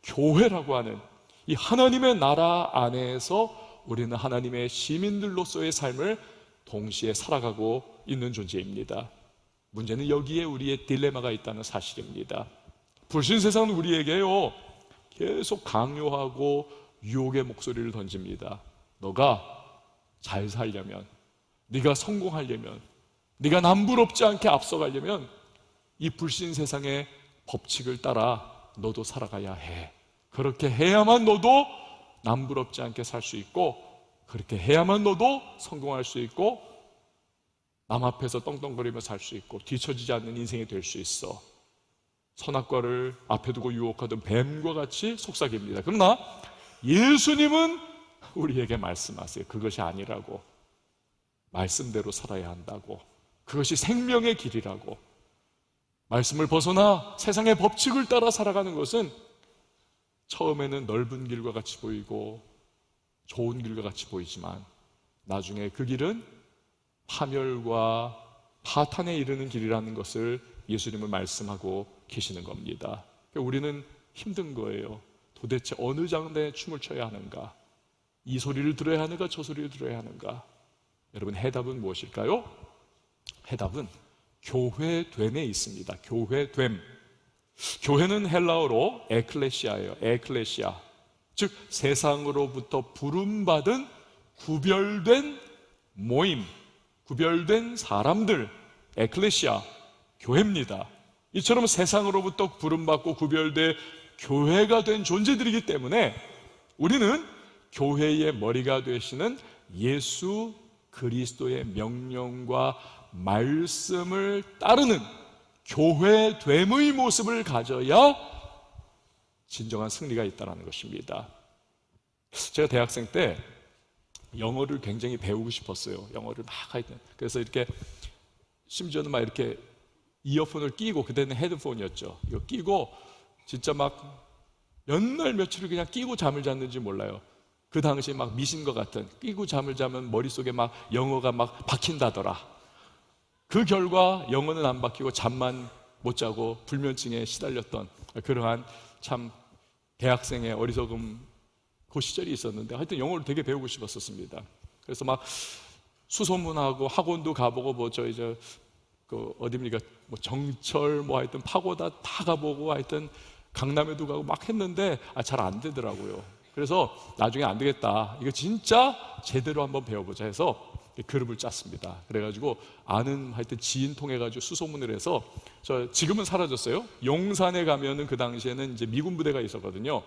A: 교회라고 하는 이 하나님의 나라 안에서 우리는 하나님의 시민들로서의 삶을 동시에 살아가고 있는 존재입니다. 문제는 여기에 우리의 딜레마가 있다는 사실입니다. 불신 세상은 우리에게요, 계속 강요하고 유혹의 목소리를 던집니다. 너가 잘 살려면, 네가 성공하려면, 네가 남부럽지 않게 앞서가려면 이 불신 세상의 법칙을 따라 너도 살아가야 해. 그렇게 해야만 너도 남부럽지 않게 살 수 있고, 그렇게 해야만 너도 성공할 수 있고, 남 앞에서 떵떵거리며 살 수 있고, 뒤처지지 않는 인생이 될 수 있어. 선악과를 앞에 두고 유혹하던 뱀과 같이 속삭입니다. 그러나 예수님은 우리에게 말씀하세요. 그것이 아니라고. 말씀대로 살아야 한다고. 그것이 생명의 길이라고. 말씀을 벗어나 세상의 법칙을 따라 살아가는 것은 처음에는 넓은 길과 같이 보이고 좋은 길과 같이 보이지만 나중에 그 길은 파멸과 파탄에 이르는 길이라는 것을 예수님은 말씀하고 계시는 겁니다. 우리는 힘든 거예요. 도대체 어느 장단에 춤을 춰야 하는가? 이 소리를 들어야 하는가? 저 소리를 들어야 하는가? 여러분, 해답은 무엇일까요? 해답은 교회됨에 있습니다. 교회됨. 교회는 헬라어로 에클레시아예요. 에클레시아. 즉 세상으로부터 부름받은 구별된 모임, 구별된 사람들, 에클레시아, 교회입니다. 이처럼 세상으로부터 부름받고 구별된 교회가 된 존재들이기 때문에 우리는 교회의 머리가 되시는 예수 그리스도의 명령과 말씀을 따르는 교회됨의 모습을 가져야 진정한 승리가 있다는 것입니다. 제가 대학생 때 영어를 굉장히 배우고 싶었어요. 영어를 막 하여튼. 그래서 이렇게 심지어는 막 이렇게 이어폰을 끼고, 그때는 헤드폰이었죠. 이거 끼고 진짜 막 몇 날 며칠을 그냥 끼고 잠을 잤는지 몰라요. 그 당시에 막 미신 것 같은, 끼고 잠을 자면 머릿속에 막 영어가 막 박힌다더라. 그 결과 영어는 안 박히고 잠만 못 자고 불면증에 시달렸던 그러한 참 대학생의 어리석음 그 시절이 있었는데, 하여튼 영어를 되게 배우고 싶었었습니다. 그래서 막 수소문하고 학원도 가보고 그 어딥니까, 뭐 정철 뭐 하여튼 파고다 다 가보고 하여튼 강남에도 가고 막 했는데 잘 안 되더라고요. 그래서 나중에 안 되겠다, 이거 진짜 제대로 한번 배워보자 해서 그룹을 짰습니다. 그래가지고 아는 하여튼 지인 통해 가지고 수소문을 해서, 지금은 사라졌어요. 용산에 가면은 그 당시에는 이제 미군 부대가 있었거든요.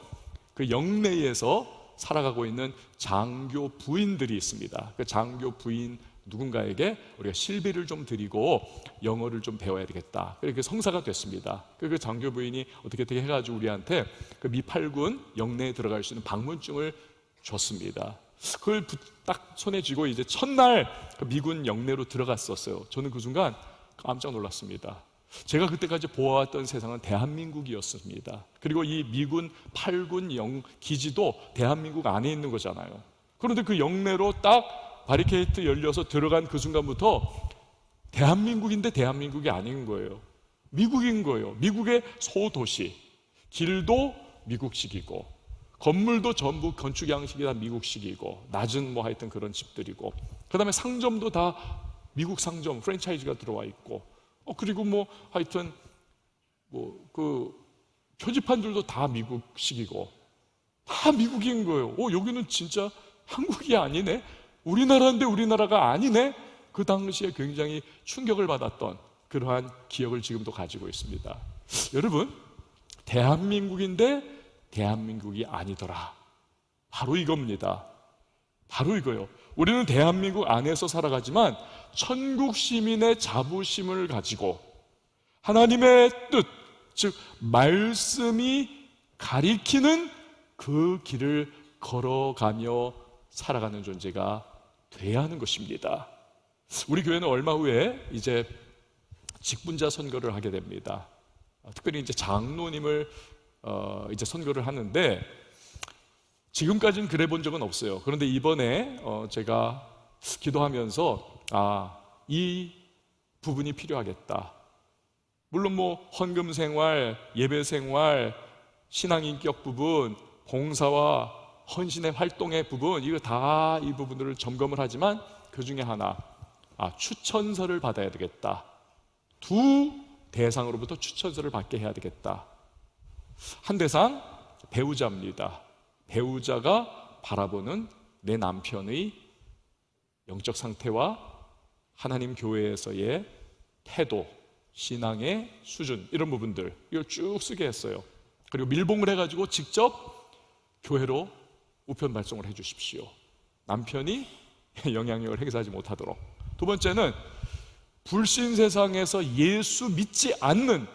A: 그 영내에서 살아가고 있는 장교 부인들이 있습니다. 그 장교 부인 누군가에게 우리가 실비를 좀 드리고 영어를 좀 배워야 되겠다. 그렇게 성사가 됐습니다. 그 장교 부인이 어떻게 해가지고 우리한테 그 미 8군 영내에 들어갈 수 있는 방문증을 줬습니다. 그걸 딱 손에 쥐고 이제 첫날 그 미군 영내로 들어갔었어요. 저는 그 순간 깜짝 놀랐습니다. 제가 그때까지 보아왔던 세상은 대한민국이었습니다. 그리고 이 미군 8군 기지도 대한민국 안에 있는 거잖아요. 그런데 그 영내로 딱 바리케이트 열려서 들어간 그 순간부터 대한민국인데 대한민국이 아닌 거예요. 미국인 거예요. 미국의 소도시. 길도 미국식이고, 건물도 전부 건축 양식이 다 미국식이고, 낮은 뭐 하여튼 그런 집들이고, 그 다음에 상점도 다 미국 상점 프랜차이즈가 들어와 있고, 그리고 뭐 하여튼 뭐 그 표지판들도 다 미국식이고, 다 미국인 거예요. 여기는 진짜 한국이 아니네, 우리나라인데 우리나라가 아니네. 그 당시에 굉장히 충격을 받았던 그러한 기억을 지금도 가지고 있습니다. 여러분, 대한민국인데 대한민국이 아니더라. 바로 이겁니다. 바로 이거요. 우리는 대한민국 안에서 살아가지만 천국 시민의 자부심을 가지고 하나님의 뜻, 즉 말씀이 가리키는 그 길을 걸어가며 살아가는 존재가 돼야 하는 것입니다. 우리 교회는 얼마 후에 이제 직분자 선거를 하게 됩니다. 특별히 이제 장로님을 이제 선거를 하는데, 지금까지는 그래 본 적은 없어요. 그런데 이번에 제가 기도하면서 이 부분이 필요하겠다. 물론 헌금 생활, 예배 생활, 신앙 인격 부분, 봉사와 헌신의 활동의 부분, 이거 다 이 부분들을 점검을 하지만 그 중에 하나, 추천서를 받아야 되겠다. 두 대상으로부터 추천서를 받게 해야 되겠다. 한 대상, 배우자입니다. 배우자가 바라보는 내 남편의 영적 상태와 하나님 교회에서의 태도, 신앙의 수준, 이런 부분들, 이걸 쭉 쓰게 했어요. 그리고 밀봉을 해가지고 직접 교회로 우편 발송을 해주십시오. 남편이 영향력을 행사하지 못하도록. 두 번째는 불신 세상에서 예수 믿지 않는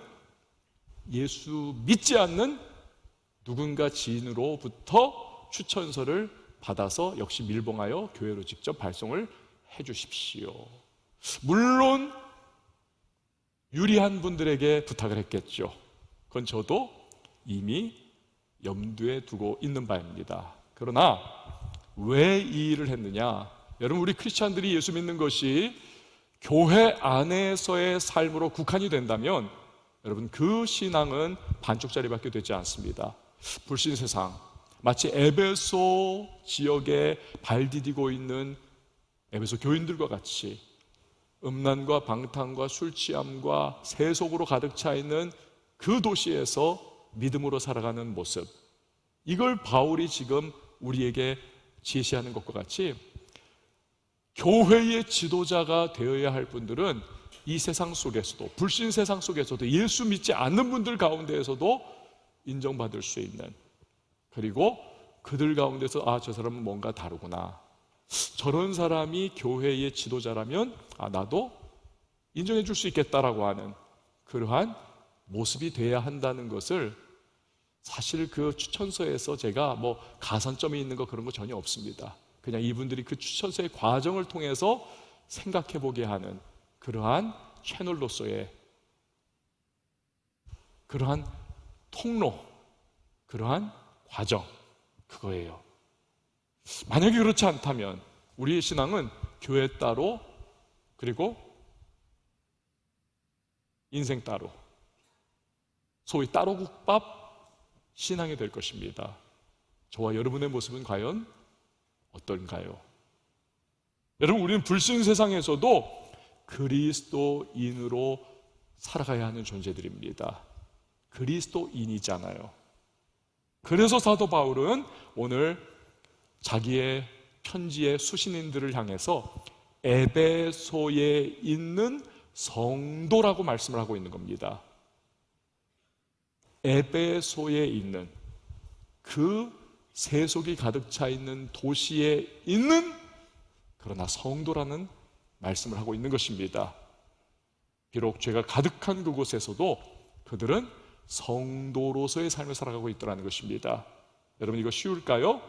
A: 누군가 지인으로부터 추천서를 받아서 역시 밀봉하여 교회로 직접 발송을 해주십시오. 물론 유리한 분들에게 부탁을 했겠죠. 그건 저도 이미 염두에 두고 있는 바입니다. 그러나 왜 이 일을 했느냐? 여러분, 우리 크리스찬들이 예수 믿는 것이 교회 안에서의 삶으로 국한이 된다면 여러분, 그 신앙은 반쪽짜리밖에 되지 않습니다. 불신 세상, 마치 에베소 지역에 발 디디고 있는 에베소 교인들과 같이 음란과 방탕과 술 취함과 세속으로 가득 차 있는 그 도시에서 믿음으로 살아가는 모습, 이걸 바울이 지금 우리에게 제시하는 것과 같이 교회의 지도자가 되어야 할 분들은 이 세상 속에서도, 불신 세상 속에서도, 예수 믿지 않는 분들 가운데에서도 인정받을 수 있는, 그리고 그들 가운데서 저 사람은 뭔가 다르구나, 저런 사람이 교회의 지도자라면 나도 인정해 줄 수 있겠다라고 하는 그러한 모습이 돼야 한다는 것을, 사실 그 추천서에서 제가 가산점이 있는 거 그런 거 전혀 없습니다. 그냥 이분들이 그 추천서의 과정을 통해서 생각해 보게 하는 그러한 채널로서의 그러한 통로, 그러한 과정, 그거예요. 만약에 그렇지 않다면 우리의 신앙은 교회 따로, 그리고 인생 따로, 소위 따로 국밥 신앙이 될 것입니다. 저와 여러분의 모습은 과연 어떤가요? 여러분, 우리는 불신 세상에서도 그리스도인으로 살아가야 하는 존재들입니다. 그리스도인이잖아요. 그래서 사도 바울은 오늘 자기의 편지의 수신인들을 향해서 에베소에 있는 성도라고 말씀을 하고 있는 겁니다. 에베소에 있는, 그 세속이 가득 차 있는 도시에 있는, 그러나 성도라는 말씀을 하고 있는 것입니다. 비록 죄가 가득한 그곳에서도 그들은 성도로서의 삶을 살아가고 있더라는 것입니다. 여러분, 이거 쉬울까요?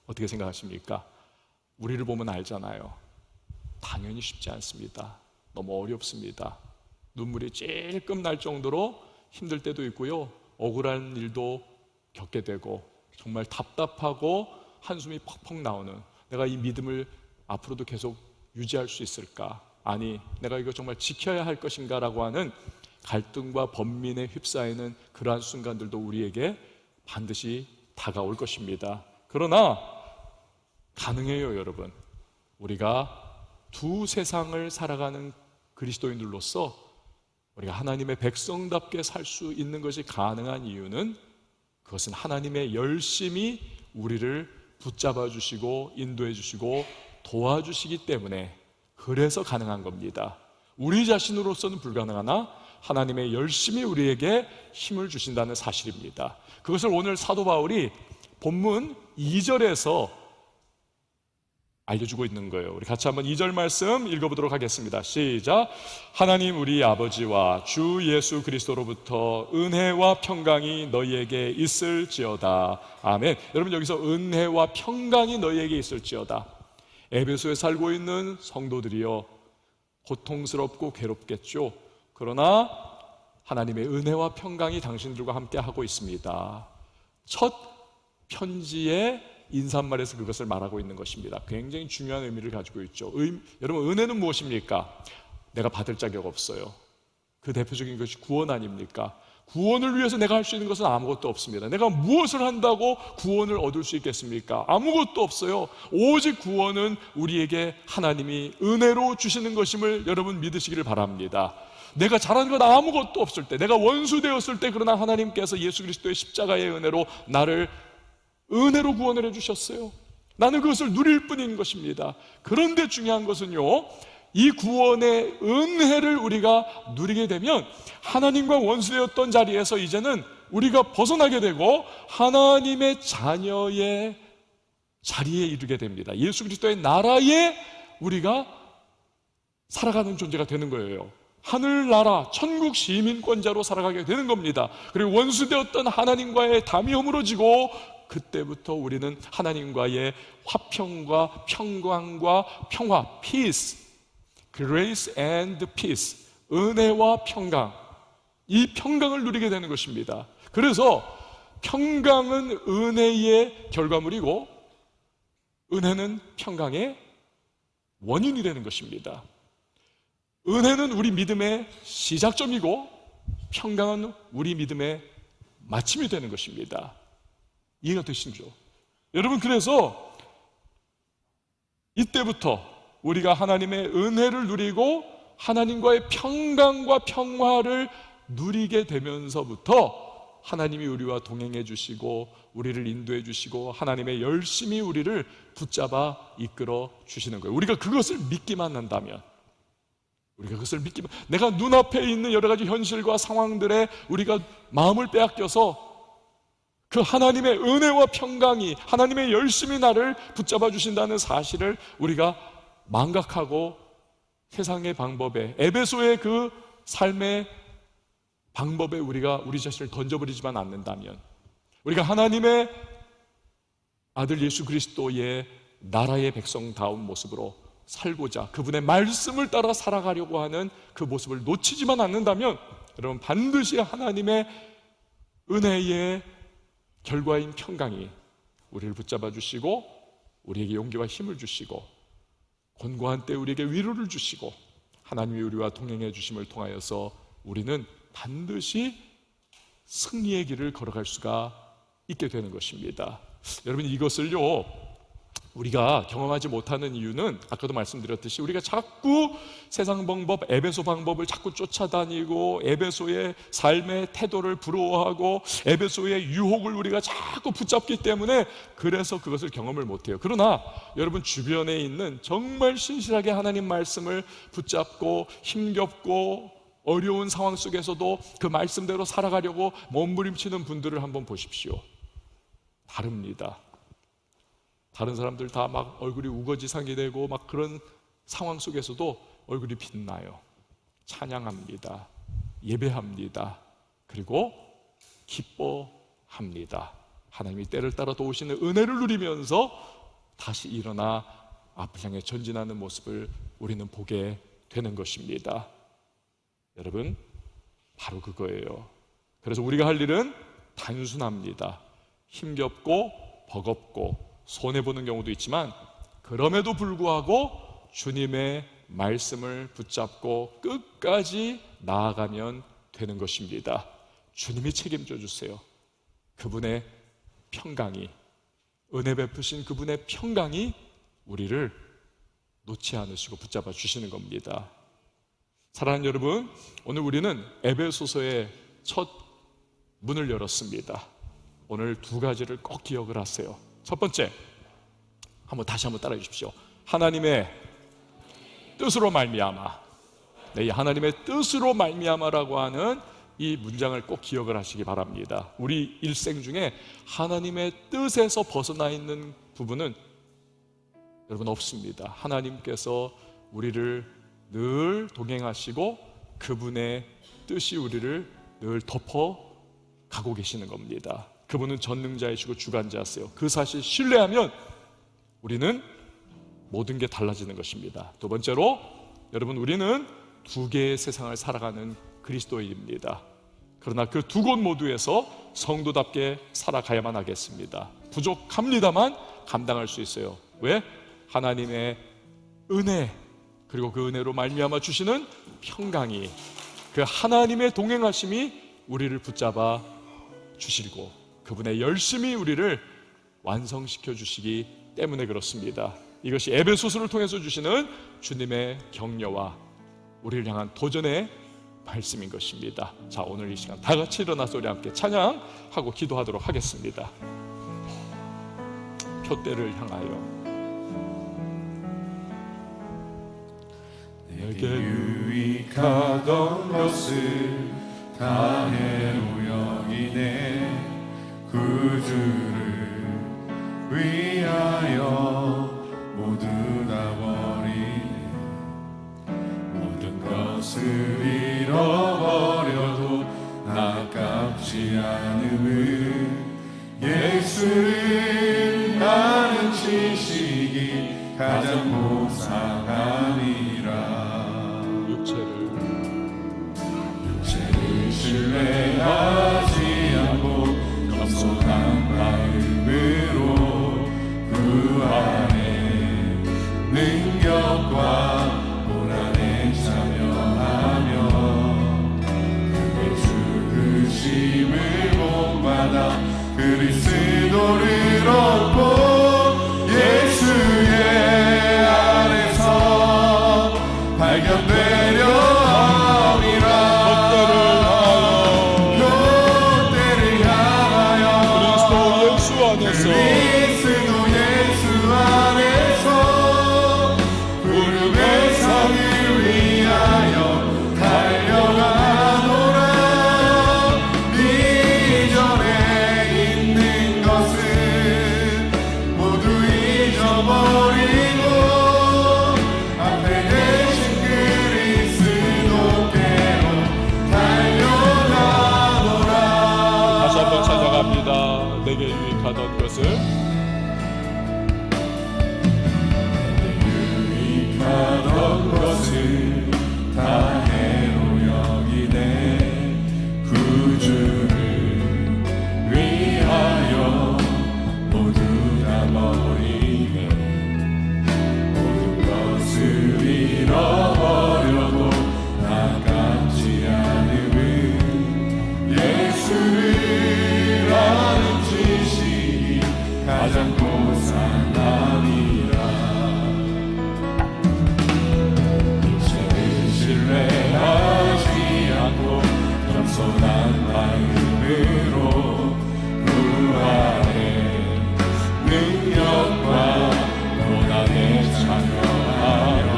A: 어떻게 생각하십니까? 우리를 보면 알잖아요. 당연히 쉽지 않습니다. 너무 어렵습니다. 눈물이 찔끔 날 정도로 힘들 때도 있고요, 억울한 일도 겪게 되고, 정말 답답하고 한숨이 퍽퍽 나오는, 내가 이 믿음을 앞으로도 계속 유지할 수 있을까? 아니, 내가 이거 정말 지켜야 할 것인가? 라고 하는 갈등과 번민에 휩싸이는 그러한 순간들도 우리에게 반드시 다가올 것입니다. 그러나 가능해요, 여러분. 우리가 두 세상을 살아가는 그리스도인들로서 우리가 하나님의 백성답게 살 수 있는 것이 가능한 이유는, 그것은 하나님의 열심히 우리를 붙잡아 주시고 인도해 주시고 도와주시기 때문에, 그래서 가능한 겁니다. 우리 자신으로서는 불가능하나 하나님의 열심히 우리에게 힘을 주신다는 사실입니다. 그것을 오늘 사도 바울이 본문 2절에서 알려주고 있는 거예요. 우리 같이 한번 2절 말씀 읽어보도록 하겠습니다. 시작. 하나님 우리 아버지와 주 예수 그리스도로부터 은혜와 평강이 너희에게 있을지어다. 아멘. 여러분, 여기서 은혜와 평강이 너희에게 있을지어다. 에베소에 살고 있는 성도들이여, 고통스럽고 괴롭겠죠. 그러나 하나님의 은혜와 평강이 당신들과 함께 하고 있습니다. 첫 편지의 인사말에서 그것을 말하고 있는 것입니다. 굉장히 중요한 의미를 가지고 있죠. 여러분, 은혜는 무엇입니까? 내가 받을 자격 없어요. 그 대표적인 것이 구원 아닙니까? 구원을 위해서 내가 할 수 있는 것은 아무것도 없습니다. 내가 무엇을 한다고 구원을 얻을 수 있겠습니까? 아무것도 없어요. 오직 구원은 우리에게 하나님이 은혜로 주시는 것임을 여러분 믿으시기를 바랍니다. 내가 잘한 것 아무것도 없을 때, 내가 원수 되었을 때, 그러나 하나님께서 예수 그리스도의 십자가의 은혜로 나를 은혜로 구원을 해주셨어요. 나는 그것을 누릴 뿐인 것입니다. 그런데 중요한 것은요, 이 구원의 은혜를 우리가 누리게 되면 하나님과 원수되었던 자리에서 이제는 우리가 벗어나게 되고 하나님의 자녀의 자리에 이르게 됩니다. 예수 그리스도의 나라에 우리가 살아가는 존재가 되는 거예요. 하늘나라 천국 시민권자로 살아가게 되는 겁니다. 그리고 원수되었던 하나님과의 담이 허물어지고 그때부터 우리는 하나님과의 화평과 평강과 평화, peace, grace and peace, 은혜와 평강, 이 평강을 누리게 되는 것입니다. 그래서 평강은 은혜의 결과물이고 은혜는 평강의 원인이 되는 것입니다. 은혜는 우리 믿음의 시작점이고 평강은 우리 믿음의 마침이 되는 것입니다. 이해가 되시죠? 여러분, 그래서 이때부터 우리가 하나님의 은혜를 누리고 하나님과의 평강과 평화를 누리게 되면서부터 하나님이 우리와 동행해 주시고 우리를 인도해 주시고 하나님의 열심히 우리를 붙잡아 이끌어 주시는 거예요. 우리가 그것을 믿기만 한다면, 우리가 그것을 믿기만, 내가 눈앞에 있는 여러 가지 현실과 상황들에 우리가 마음을 빼앗겨서 그 하나님의 은혜와 평강이, 하나님의 열심히 나를 붙잡아 주신다는 사실을 우리가 망각하고 세상의 방법에, 에베소의 그 삶의 방법에 우리가 우리 자신을 던져버리지만 않는다면, 우리가 하나님의 아들 예수 그리스도의 나라의 백성다운 모습으로 살고자 그분의 말씀을 따라 살아가려고 하는 그 모습을 놓치지만 않는다면, 여러분, 반드시 하나님의 은혜의 결과인 평강이 우리를 붙잡아 주시고 우리에게 용기와 힘을 주시고 곤고한 때 우리에게 위로를 주시고 하나님이 우리와 동행해 주심을 통하여서 우리는 반드시 승리의 길을 걸어갈 수가 있게 되는 것입니다. 여러분, 이것을요 우리가 경험하지 못하는 이유는 아까도 말씀드렸듯이 우리가 자꾸 세상 방법, 에베소 방법을 자꾸 쫓아다니고 에베소의 삶의 태도를 부러워하고 에베소의 유혹을 우리가 자꾸 붙잡기 때문에 그래서 그것을 경험을 못해요. 그러나 여러분 주변에 있는 정말 신실하게 하나님 말씀을 붙잡고 힘겹고 어려운 상황 속에서도 그 말씀대로 살아가려고 몸부림치는 분들을 한번 보십시오. 다릅니다. 다른 사람들 다 막 얼굴이 우거지상이 되고 막 그런 상황 속에서도 얼굴이 빛나요. 찬양합니다. 예배합니다. 그리고 기뻐합니다. 하나님이 때를 따라 도우시는 은혜를 누리면서 다시 일어나 앞을 향해 전진하는 모습을 우리는 보게 되는 것입니다. 여러분, 바로 그거예요. 그래서 우리가 할 일은 단순합니다. 힘겹고 버겁고 손해보는 경우도 있지만 그럼에도 불구하고 주님의 말씀을 붙잡고 끝까지 나아가면 되는 것입니다. 주님이 책임져 주세요. 그분의 평강이, 은혜 베푸신 그분의 평강이 우리를 놓지 않으시고 붙잡아 주시는 겁니다. 사랑하는 여러분, 오늘 우리는 에베소서의 첫 문을 열었습니다. 오늘 두 가지를 꼭 기억을 하세요. 첫 번째, 다시 한번 따라해 주십시오. 하나님의 뜻으로 말미암아. 네, 하나님의 뜻으로 말미암아라고 하는 이 문장을 꼭 기억을 하시기 바랍니다. 우리 일생 중에 하나님의 뜻에서 벗어나 있는 부분은 여러분 없습니다. 하나님께서 우리를 늘 동행하시고 그분의 뜻이 우리를 늘 덮어 가고 계시는 겁니다. 그분은 전능자이시고 주관자세요. 그 사실 신뢰하면 우리는 모든 게 달라지는 것입니다. 두 번째로, 여러분, 우리는 두 개의 세상을 살아가는 그리스도인입니다. 그러나 그 두 곳 모두에서 성도답게 살아가야만 하겠습니다. 부족합니다만 감당할 수 있어요. 왜? 하나님의 은혜, 그리고 그 은혜로 말미암아 주시는 평강이, 그 하나님의 동행하심이 우리를 붙잡아 주시고 그분의 열심히 우리를 완성시켜 주시기 때문에 그렇습니다. 이것이 에베소서를 통해서 주시는 주님의 격려와 우리를 향한 도전의 말씀인 것입니다. 자, 오늘 이 시간 다 같이 일어나서 우리 함께 찬양하고 기도하도록 하겠습니다. 표대를 향하여
B: 내게 유익하던 것을 다 해로 여기네. 구주를 위하여 모두 다 버리네. 모든 것을 잃어버려도 아깝지 않음을 예수를 아는 지식이 가장 무상하니라. 육체를 신뢰하지 않고 겸손한 마음으로 그 안에 능력과 고난에 참여하며 그의 죽으심을 본받아 그리스도를 얻고 예수의 안에서 발견되려 함이라. 롯데를 향하여 그리스도 예수 안에서 구름의 상을 위하여 달려가노라. 이전에 있는 것은 모두 잊어버리고 앞에 계신 그리스도께로 달려가노라.
A: 다시 한번 찾아갑니다. 내게 유익하던 것을
B: 하던 것을 다 해로 여기네. 구주를 위하여 모두 다 버리네. 모든 것을 잃어버려도 아깝지 않음을 예수를 아는 지식이 가장 고상함이라. 신뢰하지 않고 겸손한 마음으로 그 안에 능력과 고난에 참여하며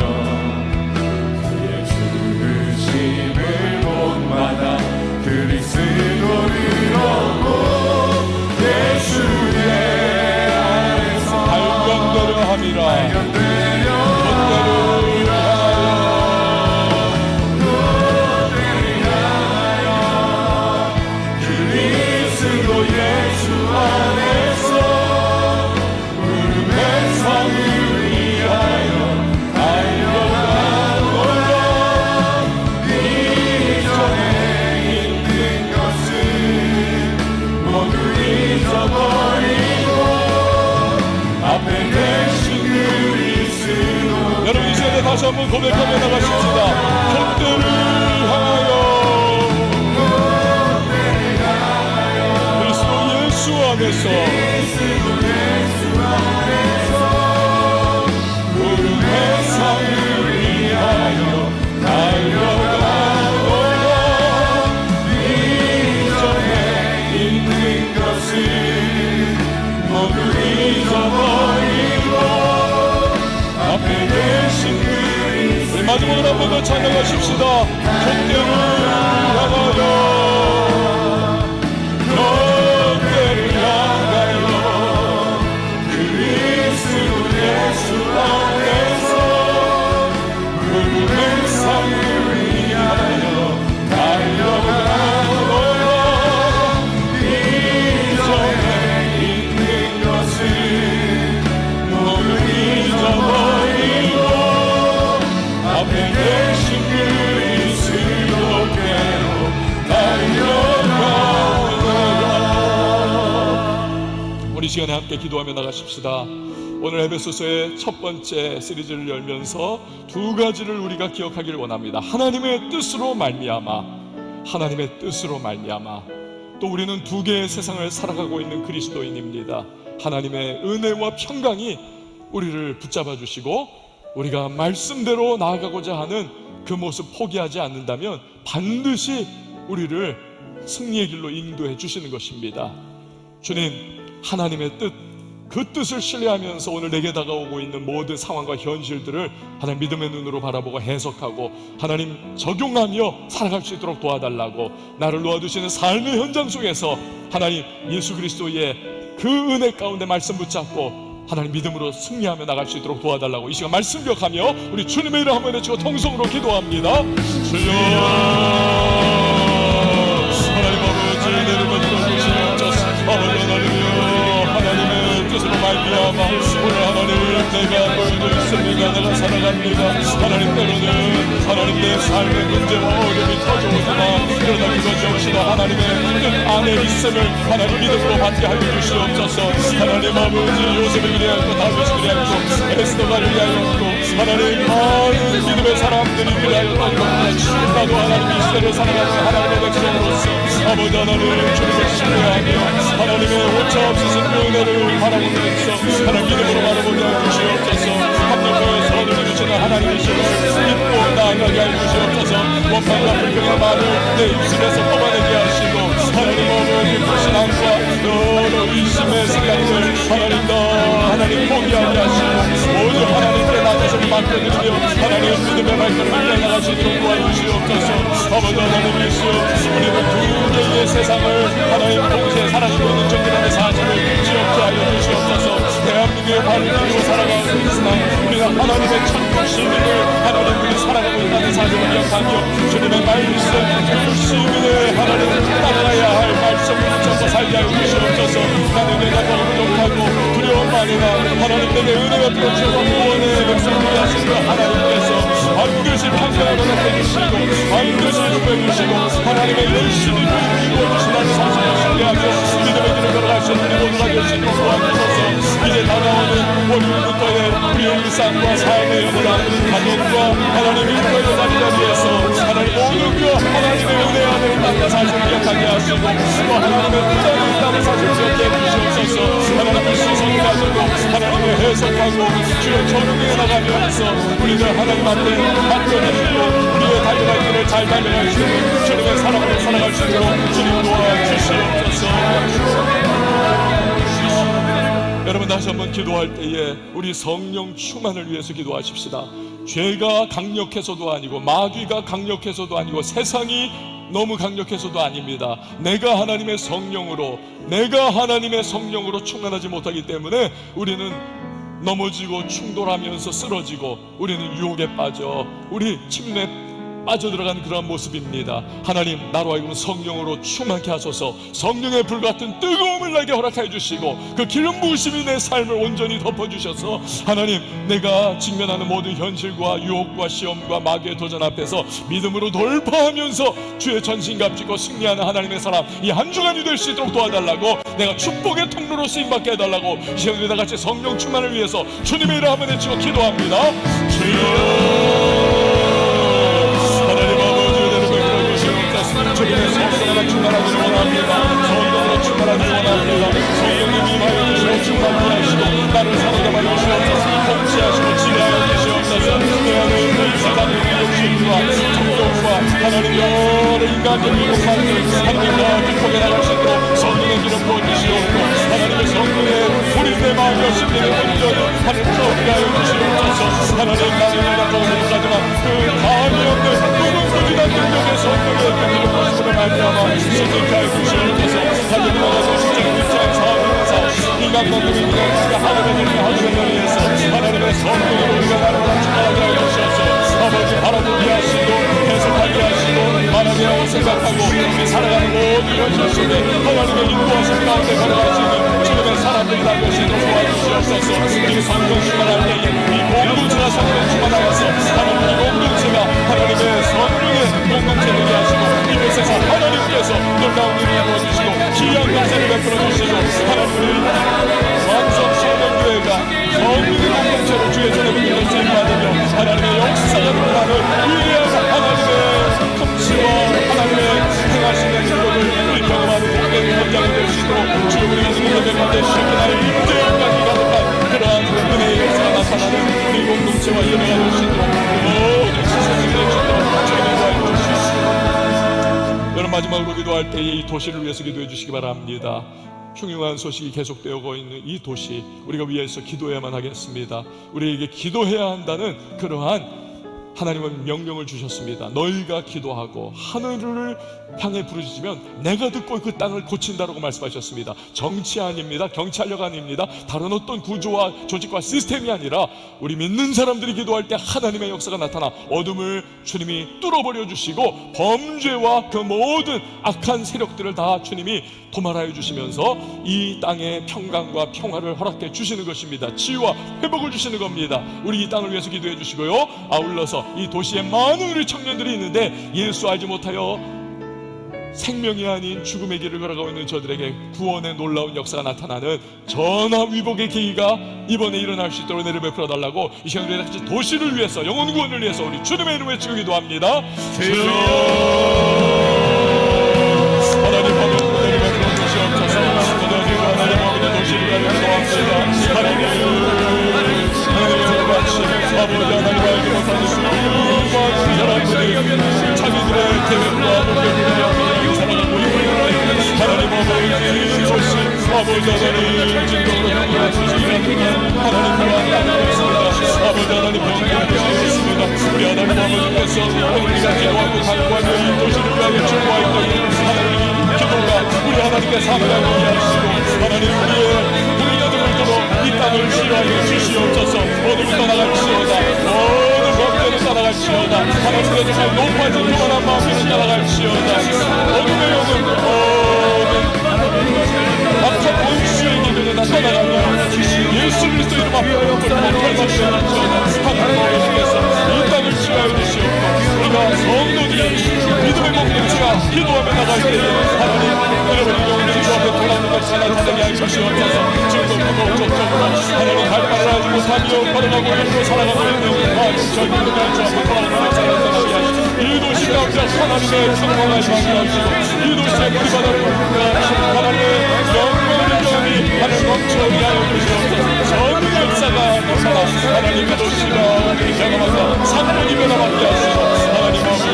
B: 그의 죽으심을 본받아 그리스도를 얻고 예수의 안에서
A: 발견되려 함이라. 여러분 이 시간에 다시 한번 고백하며 나가십시다. 롯데를 향하여 그리스도 예수 안에서 구름의 상을 위하여 달려가노라. 이전에 있는 것을 모두 잊어버리고 앞에 계신 그리스도. 우리 마지막으로 한 번 더 찬양하십시다. 롯데를 향하여 롯데를 향하여 그리스도 예수 안에서 구름의 상을 위하여 달려가노라. 이전에 있는 것을 모두 잊어버리고 앞에 계신 그리스도께로 시간에 함께 기도하며 나가십시다. 오늘 에베소서의 첫 번째 시리즈를 열면서 두 가지를 우리가 기억하길 원합니다. 하나님의 뜻으로 말미암아, 하나님의 뜻으로 말미암아. 또 우리는 두 개의 세상을 살아가고 있는 그리스도인입니다. 하나님의 은혜와 평강이 우리를 붙잡아 주시고 우리가 말씀대로 나아가고자 하는 그 모습 포기하지 않는다면 반드시 우리를 승리의 길로 인도해 주시는 것입니다. 주님, 하나님의 뜻, 그 뜻을 신뢰하면서 오늘 내게 다가오고 있는 모든 상황과 현실들을 하나님 믿음의 눈으로 바라보고 해석하고 하나님 적용하며 살아갈 수 있도록 도와달라고, 나를 놓아두시는 삶의 현장 속에서 하나님 예수 그리스도의 그 은혜 가운데 말씀 붙잡고 하나님 믿음으로 승리하며 나갈 수 있도록 도와달라고 이 시간 말씀 기억하며 우리 주님의 이름 한번 외치고 통성으로 기도합니다. 주여, 하나님 아버지 내리면 들어주시옵소서. 아버지 하나님의 뜻으로 말미암아 오늘 하나님 내가 보여져 있습니다. 내가 살아갑니다. 하나님 때로는 하나님 내 삶의 문제와 어려움이 터져오지만 그러나 그것 역시도 하나님의 뜻 안에 있음을 하나님 믿음으로 받게 하여 주시옵소서. 하나님 아버지 요셉을 그리하였고 다윗을 그리하였고 에스더가 그리하였고 하나님 많은 믿음의 사람들이 그리하였던 것같이 나도 하나님 이 시대를 살아가는 하나님의 백성으로서 아버지 하나님 주님을 신뢰하며 하나님의 오차 없으신 그 은혜를 바라보면서 하나님 믿음으로 바라보게 하여 주시옵소서. 합력하여 선을 주시는 하나님이심을 믿고 나아가게 하여 주시옵소서. 원망과 불평의 말을 내 입술에서 뽑아내게 하시고 하나님 아버지 불신앙과 여러 의심의 생각을 하나님 포기하게 하시고 오직 하나님께 나가서 맡겨드리며 하나님 믿음의 발걸음을 나아갈 수 있도록 도와주시옵소서. 아버지 하나님이시여, 우리는 두 개의 세상을 하나님 동시에 살아가고 있는 정밀한 사실을 기억케 하여 주시옵소서. 대한민국의 발을 들고 살아가고 있으나 우리가 하나님의 천국 시민을 하나님 우리 살아가고 있다는 사실을 기억하며 주님의 말씀 그 시민의 하나님 따라가야 할 말씀을 붙잡고 살게 하여 주시옵소서. 나는 내가 더 부족하고 두려움만이나 하나님 내게 은혜가 들어주시고 구원의 백성들이 하시는 하나님께서 반드시 평강을 허락해주시고 반드시 축복해주시고 하나님의 열심히 이루어주시는 사실을 신뢰하며 믿음의 길을 걸어갈 수 있는 모두가 될 수 있도록 도와주셔서 이제 다가오는 월요일부터의 우리의 일상과 삶의 영원한 가정과 하나님 일터의 자리에서 하나님 모든 것 하나님의 은혜 안에 있다는 사실을 기억하게 하시고 또 하나님의 뜻 안에 있다는 사실을 기억해 주시옵소서. 하나님의 시선을 가지고 하나님의 해석하고 주의 전능에 나가면서 우리들 하나님 앞에 맡겨드리고 우리의 달려갈 길을 잘 달려갈 수 있는 주님의 사랑으로 살아갈 수 있도록 주님 도와주시옵소서. 여러분 다시 한번 기도할 때에 우리 성령 충만을 위해서 기도하십시다. 죄가 강력해서도 아니고 마귀가 강력해서도 아니고 세상이 너무 강력해서도 아닙니다. 내가 하나님의 성령으로 충만하지 못하기 때문에 우리는 넘어지고 충돌하면서 쓰러지고 우리는 유혹에 빠져 우리 침례에 빠져들어간 그런 모습입니다. 하나님 나로 하여금 성령으로 충만케 하소서. 성령의 불같은 뜨거움을 나에게 허락해 주시고 그 기름 부으심이 내 삶을 온전히 덮어주셔서 하나님 내가 직면하는 모든 현실과 유혹과 시험과 마귀의 도전 앞에서 믿음으로 돌파하면서 주의 전신갑지고 승리하는 하나님의 사람 이 한 주간이 될 수 있도록 도와달라고, 내가 축복의 통로로 쓰임받게 해달라고 시험에 다 같이 성령 충만을 위해서 주님의 이름 한번 외치고 기도합니다. 주여 주님의 성령으로 충만하기를 원합니다. 성령으로 충만하기를 원합니다. 성령님 임하여 주시고 충만케 하시고 나를 사로잡아 주시옵소서. 통치하시고 지배하여 주시옵소서. 내 안에 있는 세상의 욕심과 성욕과 하나님 여러 인간적인 욕망들 하나님과 극복해 나갈 수 있도록 성령의 기름 부어주시옵고 하나님의 성령의 우리 내 마음 열심들의 온전히 하나님 떠오르게 하여 주시옵소서. 하나님 나는 내가 조금 못하지만 그 다음이 없는 무궁무진한 능력의 성령의 기름 부으심으로 말미암아 신실케 하여 주시옵소서. 하나님 나가서 직장 일상 사업에서 인간 만들기 위해 하나님의 하늘에서 하나님의 성령으로 우리가 나를 충만하게 하여 주시옵소서. 아버지 바라보게 하시고 해석하게 하시고 말하게 하고 생각하고 우리 살아가는 모든 현실 속에 하나님의 인도하심 가운데 걸어갈 수 있는 주님의 사람들이 다 것이도록 도와주시옵소서. 이 성령 충만할 때에 이 공동체가 성령 충만하여서 하나님의 공동체가 하나님의 성령의 공동체 되게 하시고 이곳에서 하나님께서 놀라운 일을 이루어주시고 귀한 역사를 베풀어 주시고 하나님 완성 성령교회가 정의의 공동체로 주의 전에 붙들려 쓰임받으며 하나님의 역사가 일어나는 위대한 하나님의 통치와 하나님의 행하시는 일들을 우리 경험하는 복된 현장이 될 수 있도록 주여 우리 가운데 가운데 나의 인재까지 가득한 그러한 은혜의 역사가 나타나는 우리 공동체와 예배가 될 수 있도록 모든 시선을 내주도록 주님의 도와주시옵소서. 여러분 마지막으로 기도할 때에 이 도시를 위해서 기도해 주시기 바랍니다. 흉흉한 소식이 계속되고 있는 이 도시 우리가 위해서 기도해야만 하겠습니다. 우리에게 기도해야 한다는 그러한 하나님은 명령을 주셨습니다. 너희가 기도하고 하늘을 향해 부르짖으면 내가 듣고 그 땅을 고친다라고 말씀하셨습니다. 정치 아닙니다. 경찰력 아닙니다. 다른 어떤 구조와 조직과 시스템이 아니라 우리 믿는 사람들이 기도할 때 하나님의 역사가 나타나 어둠을 주님이 뚫어버려 주시고 범죄와 그 모든 악한 세력들을 다 주님이 도말하여 주시면서 이 땅에 평강과 평화를 허락해 주시는 것입니다. 치유와 회복을 주시는 겁니다. 우리 이 땅을 위해서 기도해 주시고요. 아울러서 이 도시에 많은 우리 청년들이 있는데 예수 알지 못하여 생명이 아닌 죽음의 길을 걸어가고 있는 저들에게 구원의 놀라운 역사가 나타나는 전화위복의 계기가 이번에 일어날 수 있도록 은혜를 베풀어 달라고 이 시간 우리 같이 도시를 위해서 영혼 구원을 위해서 우리 주님의 이름을 외치고 기도합니다. 주여 하나님 아버지 은혜를 베풀어 주시옵소서. 하나님 아버지 도시를 위하여 기도합니다. 하나님의 같이 아버지 하나님 알지 못하는 사람들이 자기들의 계획과 목표를 하나님 아버지 소식 아버지 하나님 진동으로 향해 주시기를 하나님과 하나님입니다. 아버지 하나님 병을 주시겠습니다. 우리 하나님 아버지께서 우리가 기도하고 간구하며 이 도시를 위하여 축복하였던 하나님 기도가 우리 하나님께 사랑하게 하시고 하나님 우리의 가족을 들어 이 땅을 치유하여 주시옵소서. 어둠을 떠나갈지어다 모든 범죄를 떠나갈지어다 하나님의 정말 높아진 그만한 마음으로 떠나갈지어다 어둠의 영은 악한 원수의 기도는 다 떠나가며 예수 그리스도 이름 앞에 털맞추어지어다 하나님 아버지께서 이 땅을 치유하여 주시옵고 우리가 성도들이 믿음의 공동체가 기도하며 나갈 때에 하나님 여러분의 영혼을 주 앞에 돌아오는 것을 나타나게 하여 주시옵소서. 즐겁고 족적으로 하나님 갈 바를 알지 못하며 걸어가고 있고 살아가고 있는 많은 젊은이들 주 앞에 돌아오는 것을 나타나게 하시고 이 도시 가운데 하나님의 평화가 임하게 하시고 이 도시의 뿌리바다를 하나님의 영광을 경험이 하늘 넘쳐오게 하여 주시옵소서. 전 역사가 나타나 하나님 그 도시가 경험하사 상권이 변화받게 하시고 하나님 아버지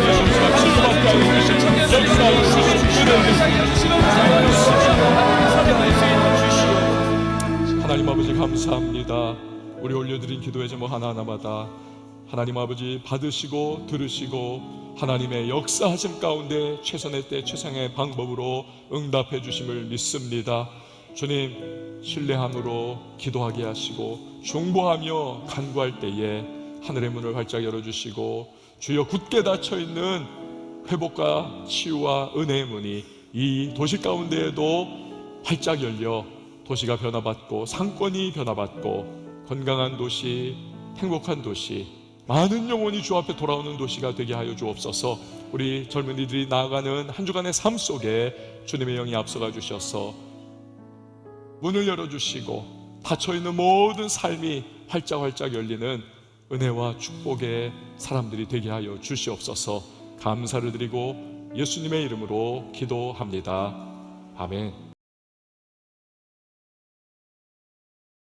A: 예수가 치유받게 하여 주시고 역사하여 주시옵소서. 하나님 아버지 감사합니다. 우리 올려드린 기도의 제목 하나하나마다 하나님 아버지 받으시고 들으시고 하나님의 역사하심 가운데 최선의 때 최상의 방법으로 응답해 주심을 믿습니다. 주님 신뢰함으로 기도하게 하시고 중보하며 간구할 때에 하늘의 문을 활짝 열어주시고 주여 굳게 닫혀있는 회복과 치유와 은혜의 문이 이 도시 가운데에도 활짝 열려 도시가 변화받고 상권이 변화받고 건강한 도시, 행복한 도시, 많은 영혼이 주 앞에 돌아오는 도시가 되게 하여 주옵소서. 우리 젊은이들이 나아가는 한 주간의 삶 속에 주님의 영이 앞서가 주셔서 문을 열어주시고 닫혀있는 모든 삶이 활짝활짝 열리는 은혜와 축복의 사람들이 되게 하여 주시옵소서. 감사를 드리고 예수님의 이름으로 기도합니다. 아멘.